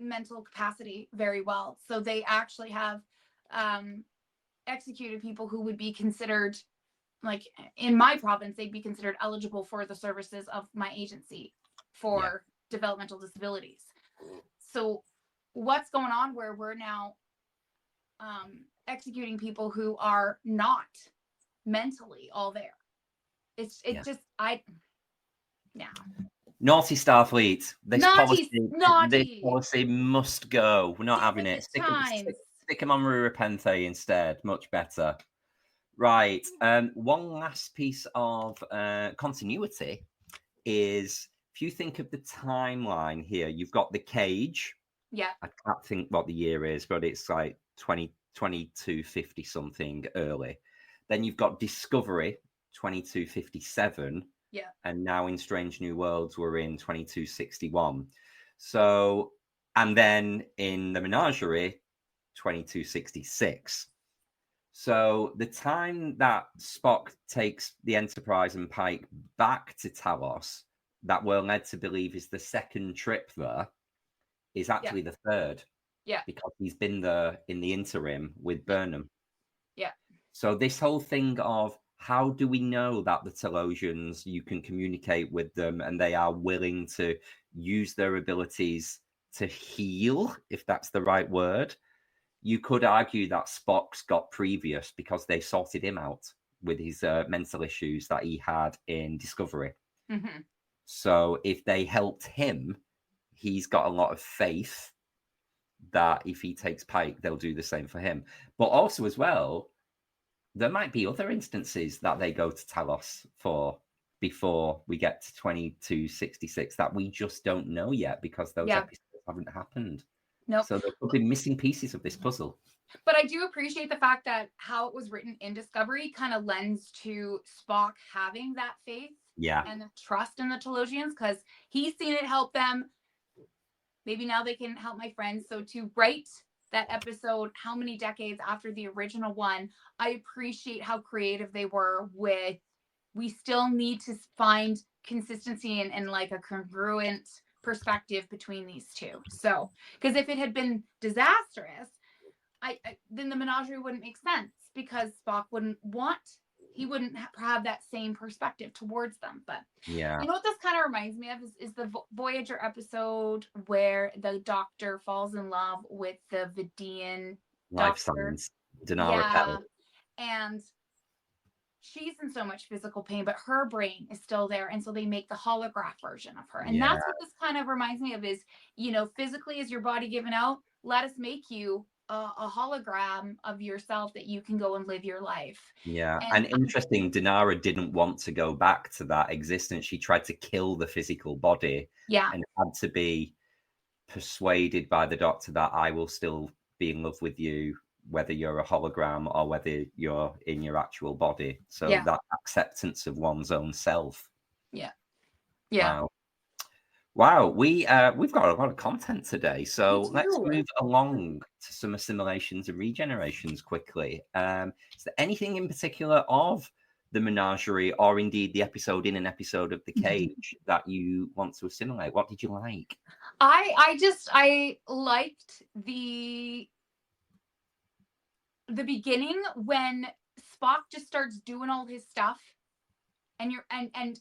mental capacity very well. So they actually have executed people who would be considered, like in my province, they'd be considered eligible for the services of my agency for developmental disabilities. So what's going on where we're now executing people who are not mentally all there? It's just Naughty Starfleet. This policy must go. We're not having it. Stick them on Rurapenthe instead. Much better. Right. One last piece of continuity is, if you think of the timeline here, you've got the Cage. Yeah. I can't think what the year is, but it's like 2250 something early. Then you've got Discovery, 2257. Yeah. And now in Strange New Worlds, we're in 2261. So, and then in the Menagerie, 2266. So the time that Spock takes the Enterprise and Pike back to Talos, that we're led to believe is the second trip there, is actually the third. Yeah. Because he's been there in the interim with Burnham. Yeah. So this whole thing of, how do we know that the Talosians, you can communicate with them and they are willing to use their abilities to heal, if that's the right word. You could argue that Spock's got previous because they sorted him out with his mental issues that he had in Discovery. Mm-hmm. So if they helped him, he's got a lot of faith that if he takes Pike, they'll do the same for him. But also as well, there might be other instances that they go to Talos for before we get to 2266 that we just don't know yet because those episodes haven't happened. Nope. So there could be missing pieces of this puzzle. But I do appreciate the fact that how it was written in Discovery kind of lends to Spock having that faith and the trust in the Telosians, because he's seen it help them. Maybe now they can help my friends. So to write that episode how many decades after the original one, I appreciate how creative they were with, we still need to find consistency and like a congruent perspective between these two. So, because if it had been disastrous, then the menagerie wouldn't make sense, because Spock wouldn't have that same perspective towards them. But you know what this kind of reminds me of is the Voyager episode where the doctor falls in love with the Vidian life doctor. science, Dinara. And she's in so much physical pain, but her brain is still there. And so they make the holograph version of her. And that's what this kind of reminds me of is, you know, physically is your body giving out? Let us make you a hologram of yourself that you can go and live your life. And interesting, Dinara didn't want to go back to that existence. She tried to kill the physical body and had to be persuaded by the doctor that I will still be in love with you, whether you're a hologram or whether you're in your actual body. So that acceptance of one's own self. Wow, we've got a lot of content today, so let's move along to some assimilations and regenerations quickly. Is there anything in particular of the menagerie, or indeed the episode in an episode of The Cage, that you want to assimilate? What did you like? I liked the beginning when Spock just starts doing all his stuff, and you're like,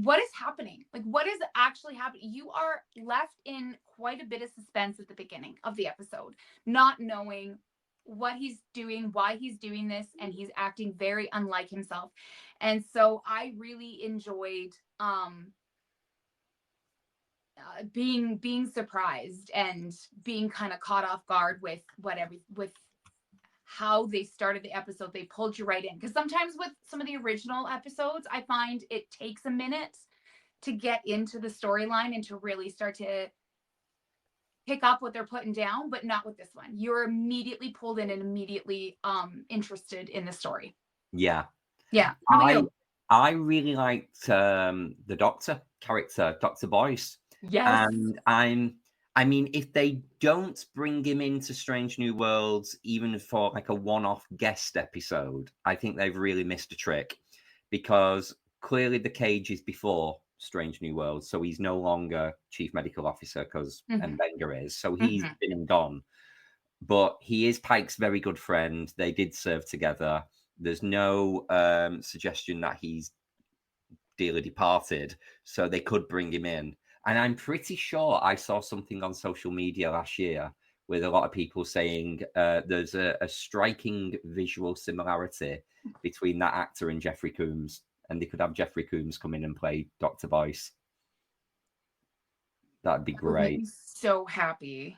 what is happening? Like, what is actually happening? You are left in quite a bit of suspense at the beginning of the episode, not knowing what he's doing, why he's doing this, and he's acting very unlike himself. And so I really enjoyed being surprised and being kind of caught off guard with how they started the episode. They pulled you right in, because sometimes with some of the original episodes, I find it takes a minute to get into the storyline and to really start to pick up what they're putting down, but not with this one. You're immediately pulled in and immediately interested in the story. I really liked the Doctor character, Dr. Boyce. And I mean, if they don't bring him into Strange New Worlds, even for like a one-off guest episode, I think they've really missed a trick, because clearly The Cage is before Strange New Worlds, so he's no longer Chief Medical Officer because Mbenga is, so he's been and gone. But he is Pike's very good friend. They did serve together. There's no suggestion that he's dearly departed, so they could bring him in. And I'm pretty sure I saw something on social media last year with a lot of people saying there's a striking visual similarity between that actor and Jeffrey Combs, and they could have Jeffrey Combs come in and play Dr. Boyce. That'd be great. That would make me so happy.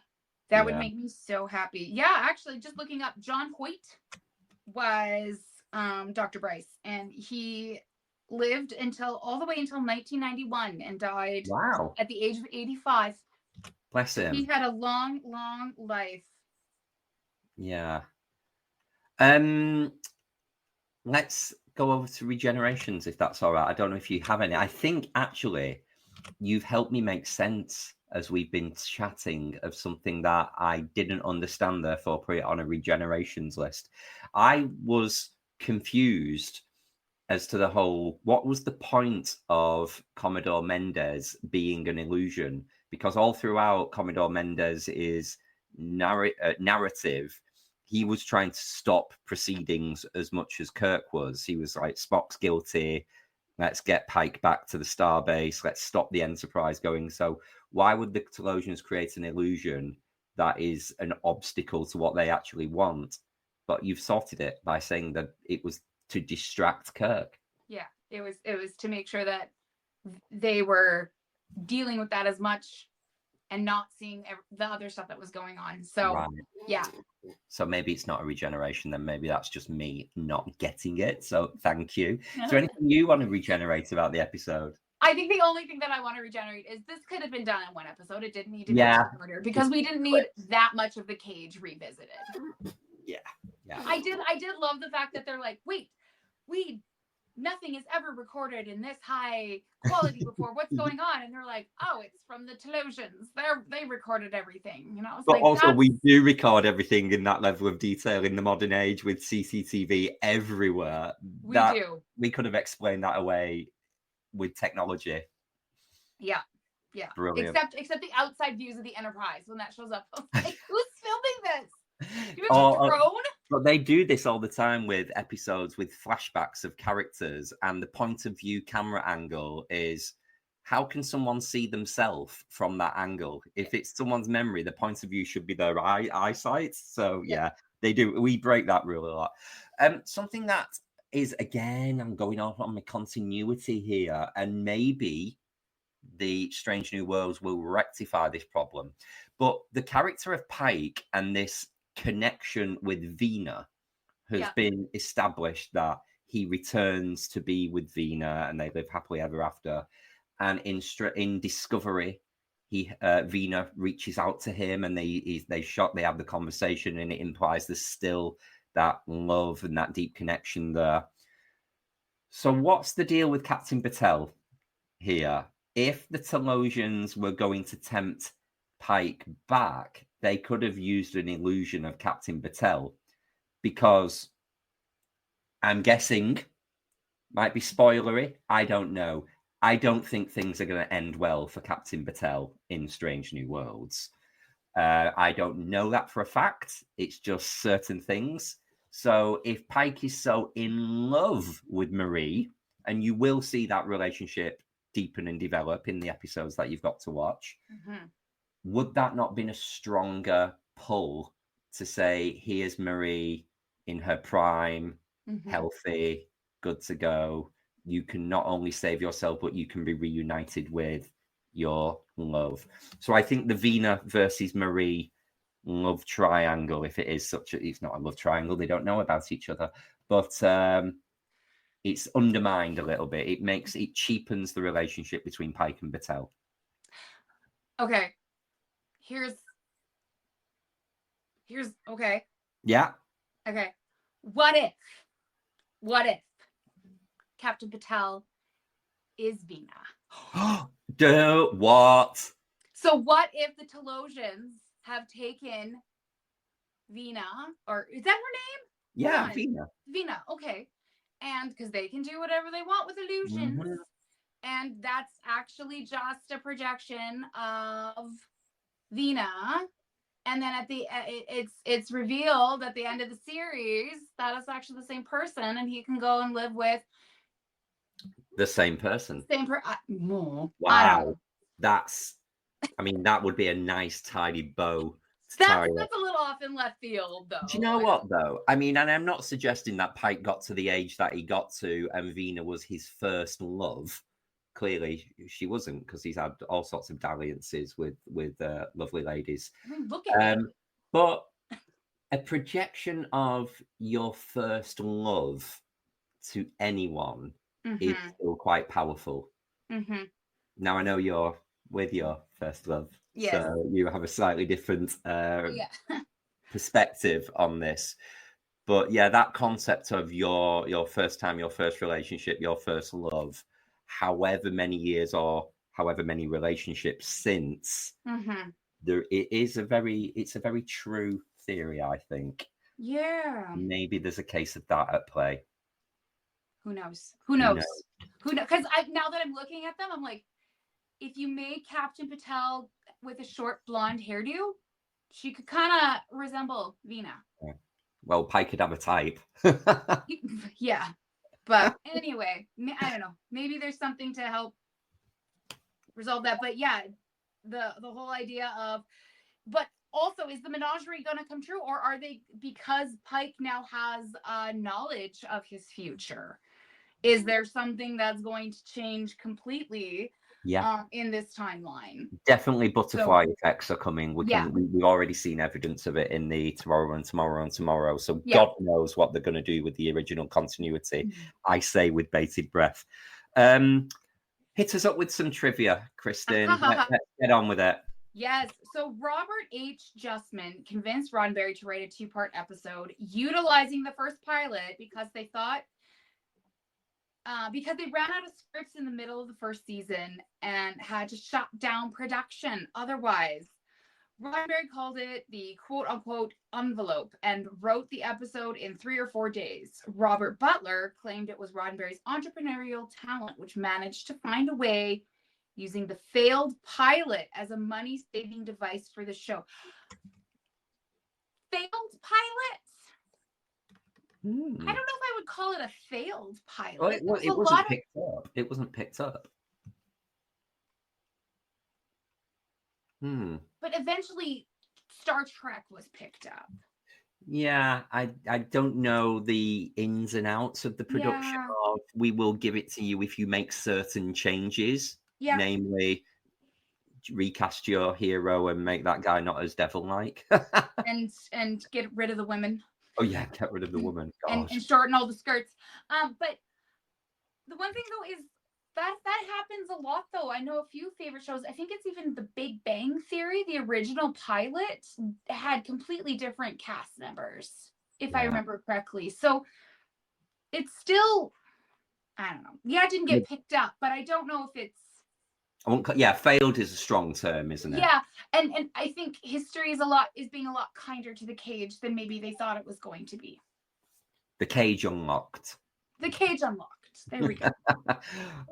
That would make me so happy. Yeah, actually, just looking up, John Hoyt was Dr. Boyce, and he lived all the way until 1991 and died at the age of 85. Bless him. He had a long, long life. Yeah. Let's go over to regenerations, if that's all right. I don't know if you have any. I think actually you've helped me make sense as we've been chatting of something that I didn't understand, therefore put it on a regenerations list. I was confused as to the whole, what was the point of Commodore Mendez being an illusion? Because all throughout Commodore Mendez's narrative, he was trying to stop proceedings as much as Kirk was. He was like, Spock's guilty. Let's get Pike back to the starbase. Let's stop the Enterprise going. So Why would the Telosians create an illusion that is an obstacle to what they actually want? But you've sorted it by saying that it was to distract Kirk. Yeah, it was to make sure that they were dealing with that as much and not seeing the other stuff that was going on. So, Right. yeah. So maybe it's not a regeneration, then maybe that's just me not getting it. So thank you. Is there anything you want to regenerate about the episode? I think the only thing that I want to regenerate is this could have been done in one episode. It didn't need to be shorter because we didn't need that much of the cage revisited. Yeah. I did love the fact that they're like, wait, nothing is ever recorded in this high quality before. What's going on? And they're like, oh, it's from the Telosians. They recorded everything. You know, it's but like, also we do record everything in that level of detail in the modern age with CCTV everywhere. We do. We could have explained that away with technology. Yeah. Brilliant. Except the outside views of the Enterprise when that shows up. I was like, who's filming this? You have a drone? But they do this all the time with episodes with flashbacks of characters, and the point of view camera angle is how can someone see themselves from that angle? If it's someone's memory, the point of view should be their eyesight. So yeah, they do. We break that rule a lot. Something that is, again, I'm going off on the continuity here, and maybe the Strange New Worlds will rectify this problem. But the character of Pike and this connection with Vina has been established, that he returns to be with Vina and they live happily ever after. And in Discovery, Vina reaches out to him and they have the conversation, and it implies there's still that love and that deep connection there. So what's the deal with Captain Patel here? If the Telosians were going to tempt Pike back, they could have used an illusion of Captain Patel, because I'm guessing, might be spoilery, I don't know. I don't think things are going to end well for Captain Patel in Strange New Worlds. I don't know that for a fact. It's just certain things. So if Pike is so in love with Marie, and you will see that relationship deepen and develop in the episodes that you've got to watch, would that not been a stronger pull to say, here's Marie in her prime, healthy, good to go. You can not only save yourself, but you can be reunited with your love. So I think the Vina versus Marie love triangle, if it is it's not a love triangle, they don't know about each other, but it's undermined a little bit. It cheapens the relationship between Pike and Patel. Okay. Here's okay. Yeah. Okay. What if Captain Patel is Vina? What? So what if the Telosians have taken Vina, or is that her name? Yeah, Vina. Vina, okay. And because they can do whatever they want with illusions. And that's actually just a projection of Vina. And then at the it's revealed at the end of the series that it's actually the same person, and he can go and live with the same person. More. Wow. That would be a nice tidy bow. That's a little off in left field, though. Do you know what, though? I mean, and I'm not suggesting that Pike got to the age that he got to and Vina was his first love. Clearly, she wasn't, because he's had all sorts of dalliances with lovely ladies. I mean, look at it. But a projection of your first love to anyone is still quite powerful. Now, I know you're with your first love. Yes. So you have a slightly different perspective on this. But yeah, that concept of your first time, your first relationship, your first love, however many years or however many relationships since, it's a very true theory, I think. Yeah. Maybe there's a case of that at play. Who knows? Because now that I'm looking at them, I'm like, if you made Captain Patel with a short blonde hairdo, she could kind of resemble Vina. Yeah. Well, Pike could have a type. Yeah. But anyway, I don't know. Maybe there's something to help resolve that. But yeah, the whole idea of, but also, is the menagerie going to come true, or are they, because Pike now has knowledge of his future? Is there something that's going to change completely in this timeline? Definitely butterfly effects are coming. We've already seen evidence of it in the tomorrow and tomorrow and tomorrow. So God knows what they're going to do with the original continuity. I say with bated breath. Hit us up with some trivia, Kristin. Let's get on with it. Yes. So Robert H. Justman convinced Roddenberry to write a 2-part episode utilizing the first pilot because they thought, because they ran out of scripts in the middle of the first season and had to shut down production. Otherwise, Roddenberry called it the quote-unquote envelope and wrote the episode in 3 or 4 days. Robert Butler claimed it was Roddenberry's entrepreneurial talent which managed to find a way using the failed pilot as a money-saving device for the show. Failed pilot? I don't know if I would call it a failed pilot. Well, it wasn't picked up. It wasn't picked up. But eventually, Star Trek was picked up. Yeah, I don't know the ins and outs of the production of we will give it to you if you make certain changes. Yeah. Namely, recast your hero and make that guy not as devil-like. and get rid of the women. Oh yeah, get rid of the woman. And shorten all the skirts. But the one thing though is that happens a lot though. I know a few favorite shows. I think it's even The Big Bang Theory. The original pilot had completely different cast members, if I remember correctly. So it's still, I don't know. Yeah, it didn't get picked up, but I don't know if it's. Failed is a strong term, isn't it? Yeah, and I think history is being a lot kinder to the cage than maybe they thought it was going to be. The cage unlocked. The cage unlocked. There we go.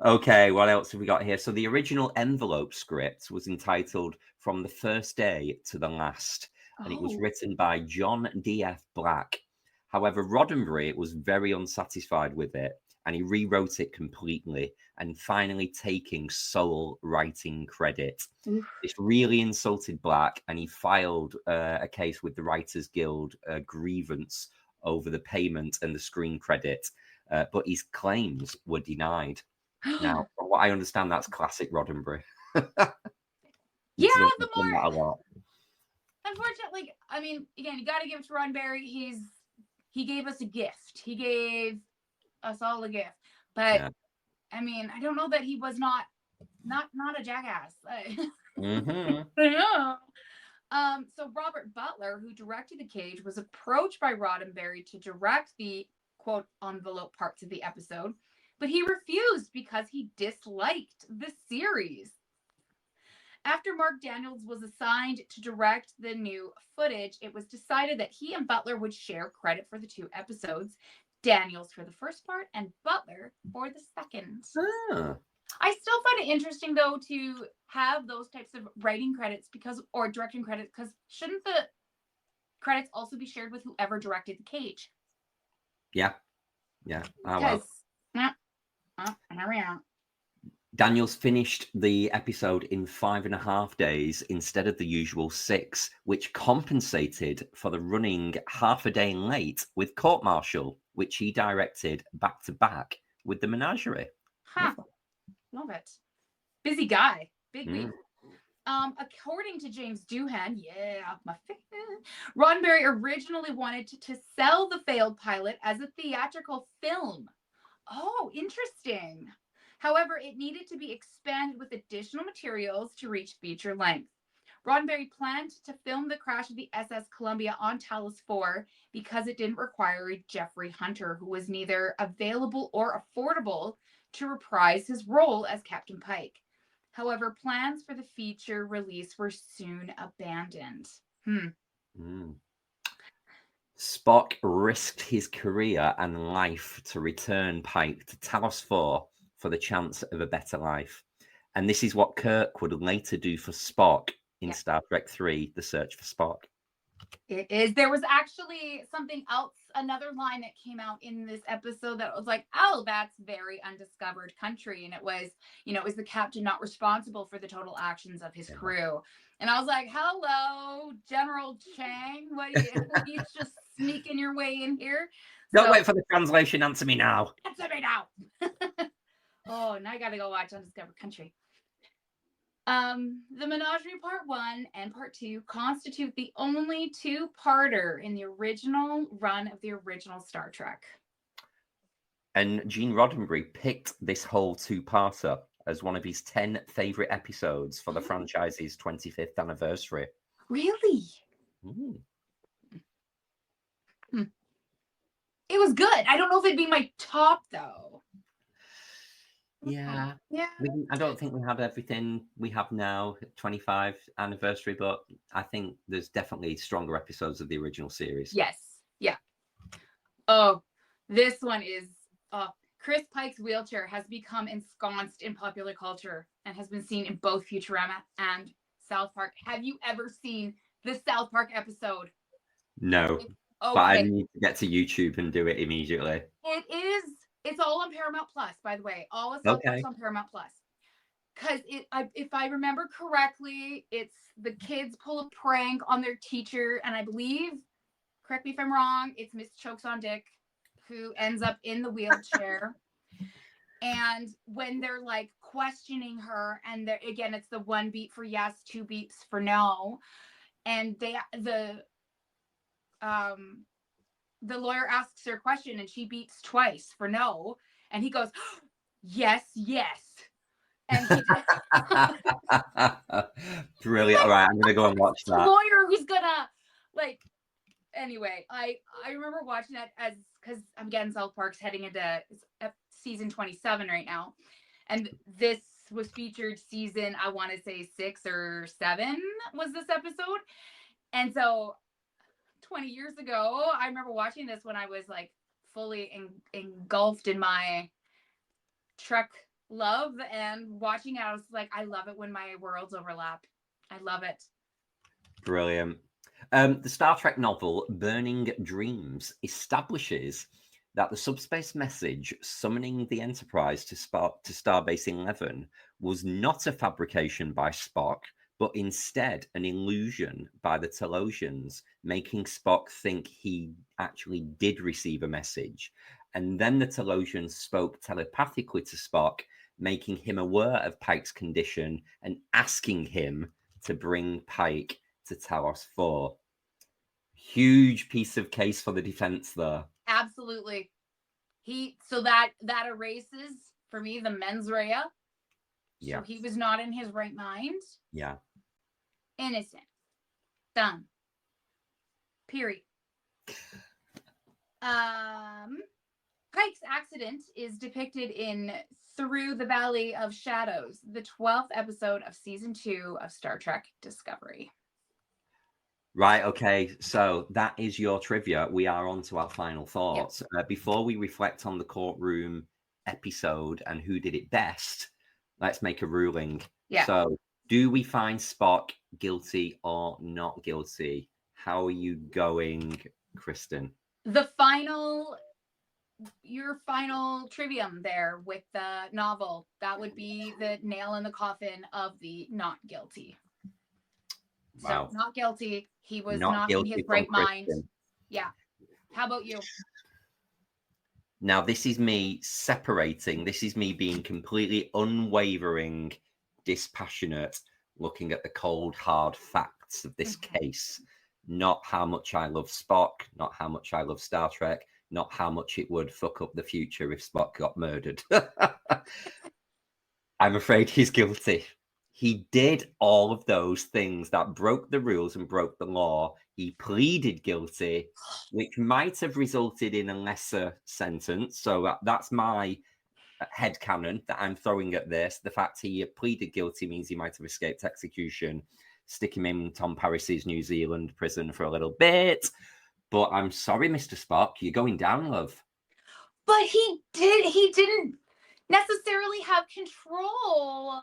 Okay, what else have we got here? So the original envelope script was entitled From the First Day to the Last, and it was written by John D.F. Black. However, Roddenberry was very unsatisfied with it, and he rewrote it completely and finally taking sole writing credit. This really insulted Black, and he filed a case with the Writers Guild, grievance over the payment and the screen credit, but his claims were denied. Now, from what I understand, that's classic Roddenberry. The more... a lot. Unfortunately, I mean, again, you got to give it to Roddenberry. He gave us a gift. He gave us all a gift, but I mean, I don't know that he was not a jackass. So Robert Butler, who directed The Cage, was approached by Roddenberry to direct the quote envelope parts of the episode, but he refused because he disliked the series. After Mark Daniels was assigned to direct the new footage, it was decided that he and Butler would share credit for the 2 episodes. Daniels for the first part and Butler for the second. I still find it interesting though to have those types of writing credits or directing credits, because shouldn't the credits also be shared with whoever directed The Cage? Yeah. Because Daniels finished the episode in 5.5 days instead of the usual 6, which compensated for the running half a day late with Court Martial, which he directed back to back with The Menagerie. Love it. Busy guy. Big week. According to James Doohan, my favorite, Roddenberry originally wanted to sell the failed pilot as a theatrical film. Oh, interesting. However, it needed to be expanded with additional materials to reach feature length. Roddenberry planned to film the crash of the SS Columbia on Talos 4 because it didn't require Jeffrey Hunter, who was neither available or affordable to reprise his role as Captain Pike. However, plans for the feature release were soon abandoned. Spock risked his career and life to return Pike to Talos 4 for the chance of a better life. And this is what Kirk would later do for Spock in Star Trek 3, The Search for Spock. It is. There was actually something else, another line that came out in this episode that was like, oh, that's very undiscovered country. And it was, is the captain not responsible for the total actions of his crew? And I was like, hello, General Chang. What are you just sneaking your way in here? Don't wait for the translation. Answer me now. Answer me now. Oh, now I got to go watch Undiscovered Country. The Menagerie Part 1 and Part 2 constitute the only two-parter in the original run of the original Star Trek. And Gene Roddenberry picked this whole two-parter as one of his 10 favorite episodes for the franchise's 25th anniversary. Really? It was good. I don't know if it'd be my top, though. Yeah. Yeah. I don't think we have everything we have now, 25th anniversary, but I think there's definitely stronger episodes of the original series. Yes. Yeah. Oh, this one is Chris Pike's wheelchair has become ensconced in popular culture and has been seen in both Futurama and South Park. Have you ever seen the South Park episode? No. Okay. But I need to get to YouTube and do it immediately. It is. It's all on Paramount Plus, by the way. All of South Park's on Paramount Plus. Because if I remember correctly, it's the kids pull a prank on their teacher, and I believe, correct me if I'm wrong, it's Miss Chokes on Dick who ends up in the wheelchair. And when they're like questioning her, and again, it's the 1 beep for yes, 2 beeps for no, and the lawyer asks her a question and she beeps twice for no. And he goes, yes, yes. And he brilliant. All right, I'm going to go and watch that. The lawyer who's going to, anyway, I remember watching that because I'm getting South Park's heading into season 27 right now. And this was featured season, I want to say 6 or 7 was this episode. And so 20 years ago, I remember watching this when I was fully engulfed in my Trek love, and watching it, I was like, I love it when my worlds overlap. I love it. Brilliant. The Star Trek novel Burning Dreams establishes that the subspace message summoning the Enterprise to Starbase 11 was not a fabrication by Spock, but instead an illusion by the Telosians, making Spock think he actually did receive a message. And then the Telosians spoke telepathically to Spock, making him aware of Pike's condition and asking him to bring Pike to TOS 4. Huge piece of case for the defense there. Absolutely. So that erases, for me, the mens rea. Yeah. So he was not in his right mind. Yeah. Innocent. Done. Period. Pike's accident is depicted in Through the Valley of Shadows, the 12th episode of season 2 of Star Trek Discovery. Right, okay, so that is your trivia. We are on to our final thoughts. Yep. Before we reflect on the Courtroom episode and who did it best, let's make a ruling. Yeah. So, do we find Spock guilty or not guilty? How are you going, Kristin? Your final trivium there with the novel, that would be the nail in the coffin of the not guilty. Wow. So not guilty. He was not in his right mind. Yeah. How about you? Now, this is me separating. This is me being completely unwavering, dispassionate, looking at the cold, hard facts of this case. Not how much I love Spock, not how much I love Star Trek, not how much it would fuck up the future if Spock got murdered. I'm afraid he's guilty. He did all of those things that broke the rules and broke the law. He pleaded guilty, which might have resulted in a lesser sentence. So that's my headcanon that I'm throwing at this. The fact he pleaded guilty means he might have escaped execution. Stick him in Tom Paris's New Zealand prison for a little bit. But I'm sorry, Mr. Spock, you're going down, love. But he didn't necessarily have control.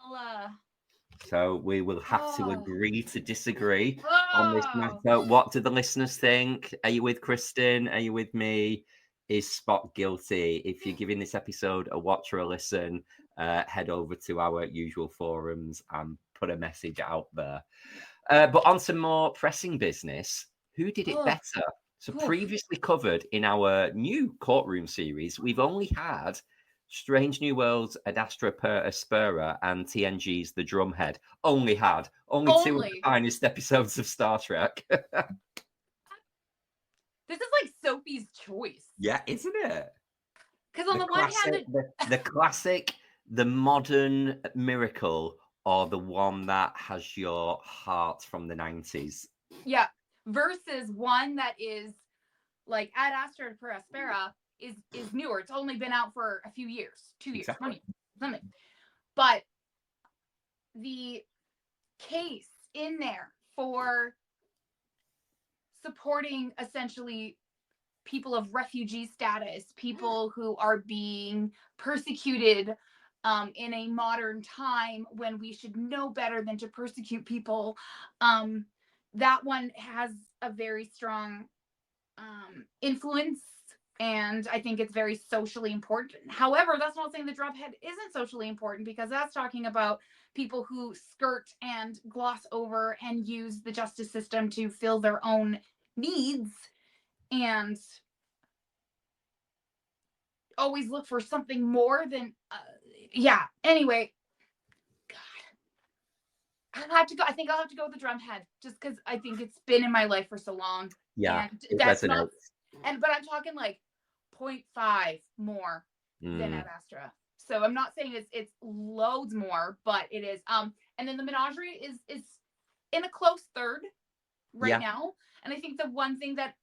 So we will have to agree to disagree on this Oh. matter. What do the listeners think? Are you with Kristin? Are you with me? Is Spock guilty? If you're giving this episode a watch or a listen, head over to our usual forums and put a message out there. But on some more pressing business, who did it better? So previously covered in our new Courtroom series, we've only had Strange New Worlds, Ad Astra per Aspera, and TNG's The Drumhead. Only two of the finest episodes of Star Trek. This is like Sophie's Choice. Yeah, isn't it? Because on the one hand, the classic, the modern miracle, or the one that has your heart from the 90s. Yeah, versus one that is like Ad Astra per Aspera is newer. It's only been out for a few years, 2 years, Exactly. 1 year, something. But the case in there for supporting essentially people of refugee status, people who are being persecuted in a modern time when we should know better than to persecute people. That one has a very strong influence, and I think it's very socially important. However, that's not saying the Drumhead isn't socially important, because that's talking about people who skirt and gloss over and use the justice system to fill their own needs and always look for something more than anyway, God, I think I'll have to go with the Drumhead, just because I think it's been in my life for so long. Yeah, and it that's resonates. but I'm talking like 0.5 more than Ad Astra. So I'm not saying it's loads more, but it is. And then the Menagerie is in a close third right now. And I think the one thing that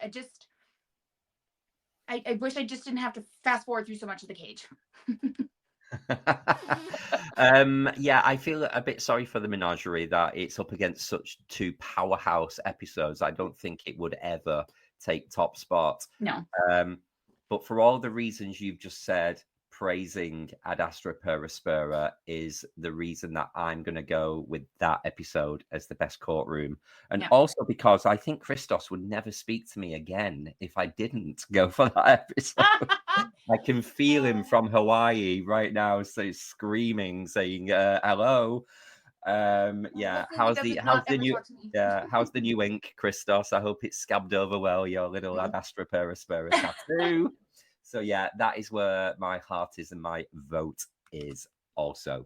I wish I just didn't have to fast forward through so much of the Cage. I feel a bit sorry for the Menagerie that it's up against such two powerhouse episodes. I don't think it would ever take top spot. No. But for all the reasons you've just said, praising Ad Astra per Aspera is the reason that I'm going to go with that episode as the best Courtroom. And also because I think Christos would never speak to me again if I didn't go for that episode. I can feel him from Hawaii right now, so screaming, saying hello. How's the new ink, Christos? I hope it's scabbed over well, your little Ad Astra per Aspera tattoo. So that is where my heart is and my vote is also.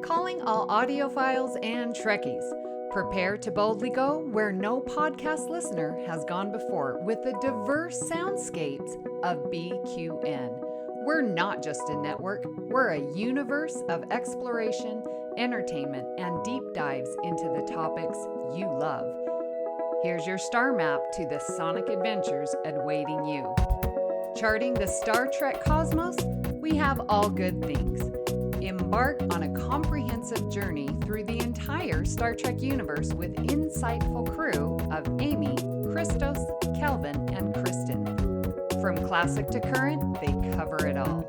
Calling all audiophiles and Trekkies. Prepare to boldly go where no podcast listener has gone before with the diverse soundscapes of BQN. We're not just a network, we're a universe of exploration, entertainment, and deep dives into the topics you love. Here's your star map to the sonic adventures awaiting you. Charting the Star Trek cosmos, we have all good things. Embark on a comprehensive journey through the entire Star Trek universe with insightful crew of Amy, Christos, Kelvin, and Kristin. From classic to current, they cover it all.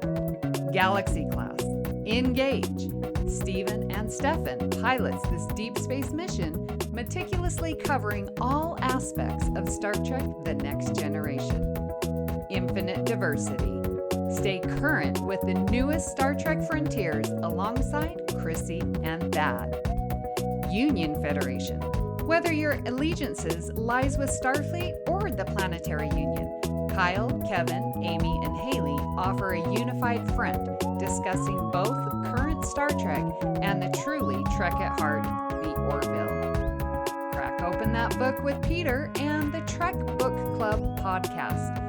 Galaxy Class, Engage. Stephen and Stefan pilots this deep space mission, meticulously covering all aspects of Star Trek The Next Generation. Infinite Diversity. Stay current with the newest Star Trek frontiers alongside Chrissy and Thad. Union Federation. Whether your allegiances lies with Starfleet or the Planetary Union, Kyle, Kevin, Amy, and Haley offer a unified front discussing both current Star Trek and the truly Trek at heart, the Orville. Crack open that book with Peter and the Trek Book Club podcast.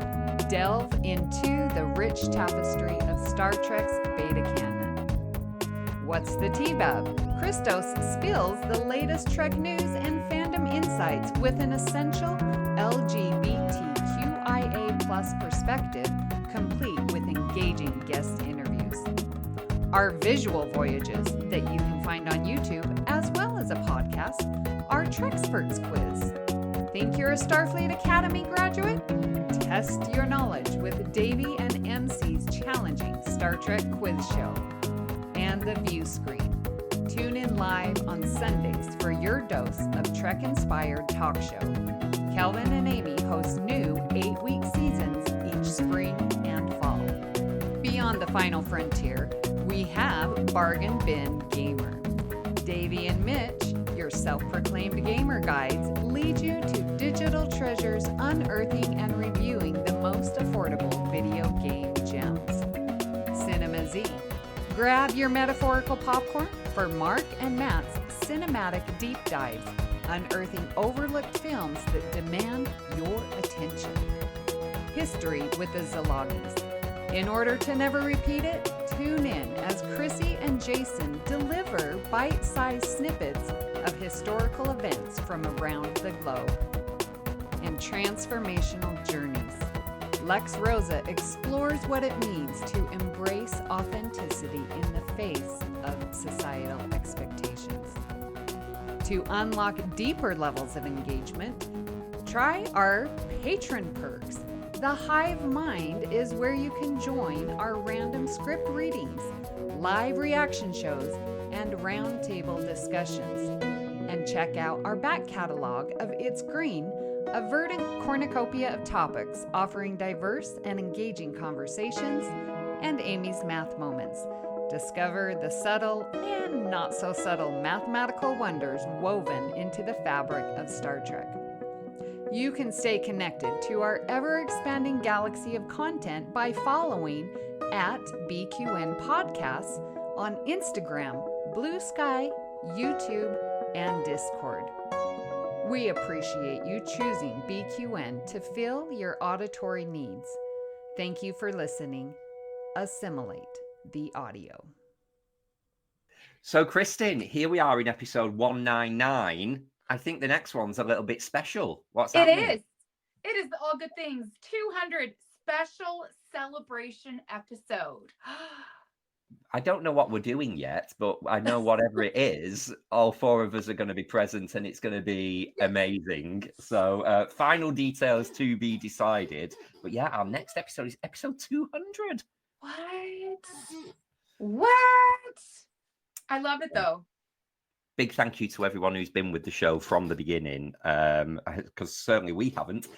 Delve into the rich tapestry of Star Trek's beta canon. What's the T-Bab? Christos spills the latest Trek news and fandom insights with an essential LGBTQIA+ perspective, complete with engaging guest interviews. Our visual voyages that you can find on YouTube as well as a podcast are Treksperts Quiz. Think you're a Starfleet Academy graduate? Test your knowledge with Davey and MC's challenging Star Trek quiz show. And the View Screen. tune in live on Sundays for your dose of Trek-inspired talk show. Kelvin and Amy host new 8-week seasons each spring and fall. Beyond the final frontier, we have Bargain Bin Gamer. Davey and Mitch, your self-proclaimed gamer guides, lead you to digital treasures, unearthing and reviewing the most affordable video game gems. Cinema Z. Grab your metaphorical popcorn for Mark and Matt's cinematic deep dives, unearthing overlooked films that demand your attention. History with the Szilagys. In order to never repeat it, tune in as Chrissy and Jason deliver bite-sized snippets of historical events from around the globe. And Transformational Journeys. Lex Rosa explores what it means to embrace authenticity in the face of societal expectations. To unlock deeper levels of engagement, try our patron perks. The Hive Mind is where you can join our random script readings, live reaction shows, and roundtable discussions. And check out our back catalog of It's Green, a verdant cornucopia of topics offering diverse and engaging conversations, and Amy's Math Moments. Discover the subtle and not so subtle mathematical wonders woven into the fabric of Star Trek. You can stay connected to our ever-expanding galaxy of content by following at BQN Podcasts on Instagram, Bluesky, YouTube, and Discord. We appreciate you choosing BQN to fill your auditory needs. Thank you for listening. Assimilate the audio. So, Kristin, here we are in episode 199. I think the next one's a little bit special. What's happening? It is the All Good Things 200 special celebration episode. I don't know what we're doing yet, but I know whatever it is, all four of us are going to be present and it's going to be amazing. So final details to be decided. But yeah, our next episode is episode 200. What? I love it though. Big thank you to everyone who's been with the show from the beginning, because certainly we haven't.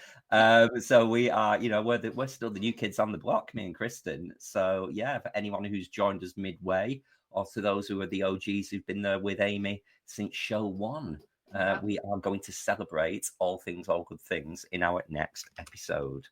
So we are, we're still the new kids on the block, me and Kristin. So yeah, for anyone who's joined us midway, or to those who are the OGs who've been there with Amy since show one, we are going to celebrate all good things in our next episode.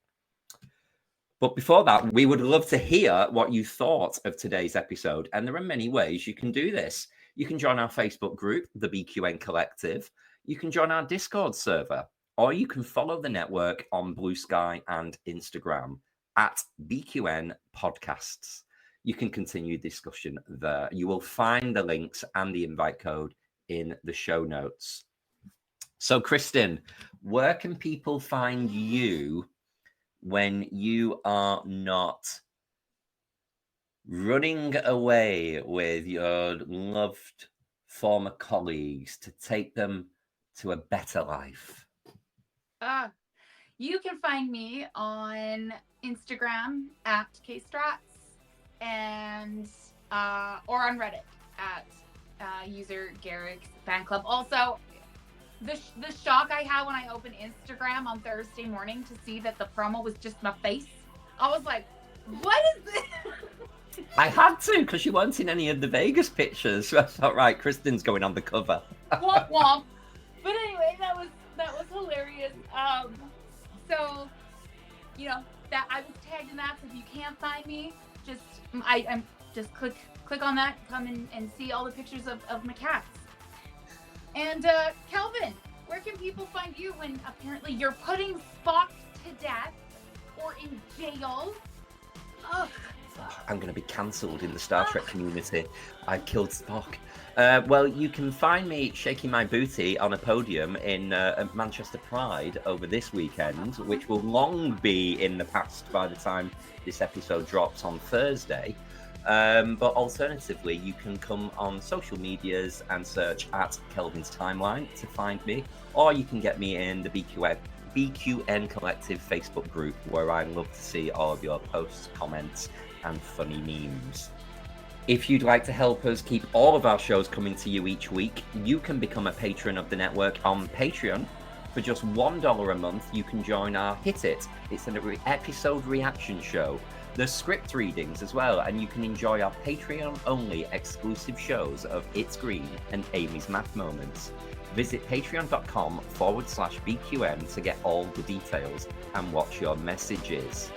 But before that, we would love to hear what you thought of today's episode. And there are many ways you can do this. You can join our Facebook group, the BQN Collective. You can join our Discord server, or you can follow the network on Bluesky and Instagram at BQN Podcasts. You can continue discussion there. You will find the links and the invite code in the show notes. So, Kristin, where can people find you when you are not running away with your loved former colleagues to take them to a better life? You can find me on Instagram at kstrats and or on Reddit at user GaraksFanClub. Also, the shock I had when I opened Instagram on Thursday morning to see that the promo was just my face. I was like, what is this? I had to, because you weren't in any of the Vegas pictures. So I thought, right, Kristin's going on the cover. Womp womp. But anyway, that was hilarious. So, that I was tagged in that. So if you can't find me, I'm just click on that, come in and see all the pictures of my cats. And Kelvin, where can people find you when apparently you're putting Spock to death or in jail? Ugh. I'm going to be cancelled in the Star Trek community. I killed Spock. Well, you can find me shaking my booty on a podium in Manchester Pride over this weekend, which will long be in the past by the time this episode drops on Thursday. But alternatively, you can come on social medias and search at Kelvin's Timeline to find me, or you can get me in the BQN Collective Facebook group, where I love to see all of your posts, comments, and funny memes. If you'd like to help us keep all of our shows coming to you each week, you can become a patron of the network on Patreon. For just $1 a month, you can join our Hit It. It's an episode reaction show. There's script readings as well, and you can enjoy our Patreon-only exclusive shows of It's Green and Amy's Math Moments. Visit patreon.com/BQN to get all the details and watch your messages.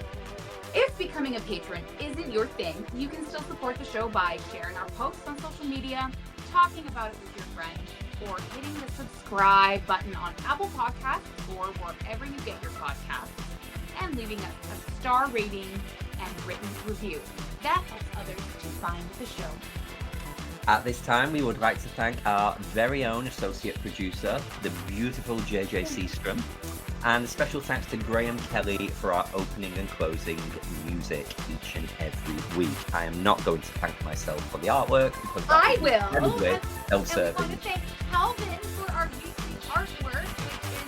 If becoming a patron isn't your thing, you can still support the show by sharing our posts on social media, talking about it with your friends, or hitting the subscribe button on Apple Podcasts or wherever you get your podcasts, and leaving us a star rating and written review. That helps others to find the show. At this time, we would like to thank our very own associate producer, the beautiful JJ Seastrom, and special thanks to Graham Kelly for our opening and closing music each and every week. I am not going to thank myself for the artwork because I will. self-serving. And we want to thank Kelvin for our weekly artwork, which is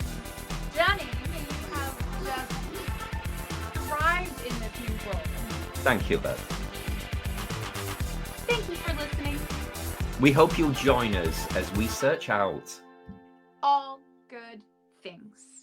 stunning, and you have just thrived in this new role. Thank you both. Thank you for listening. We hope you'll join us as we search out All good things.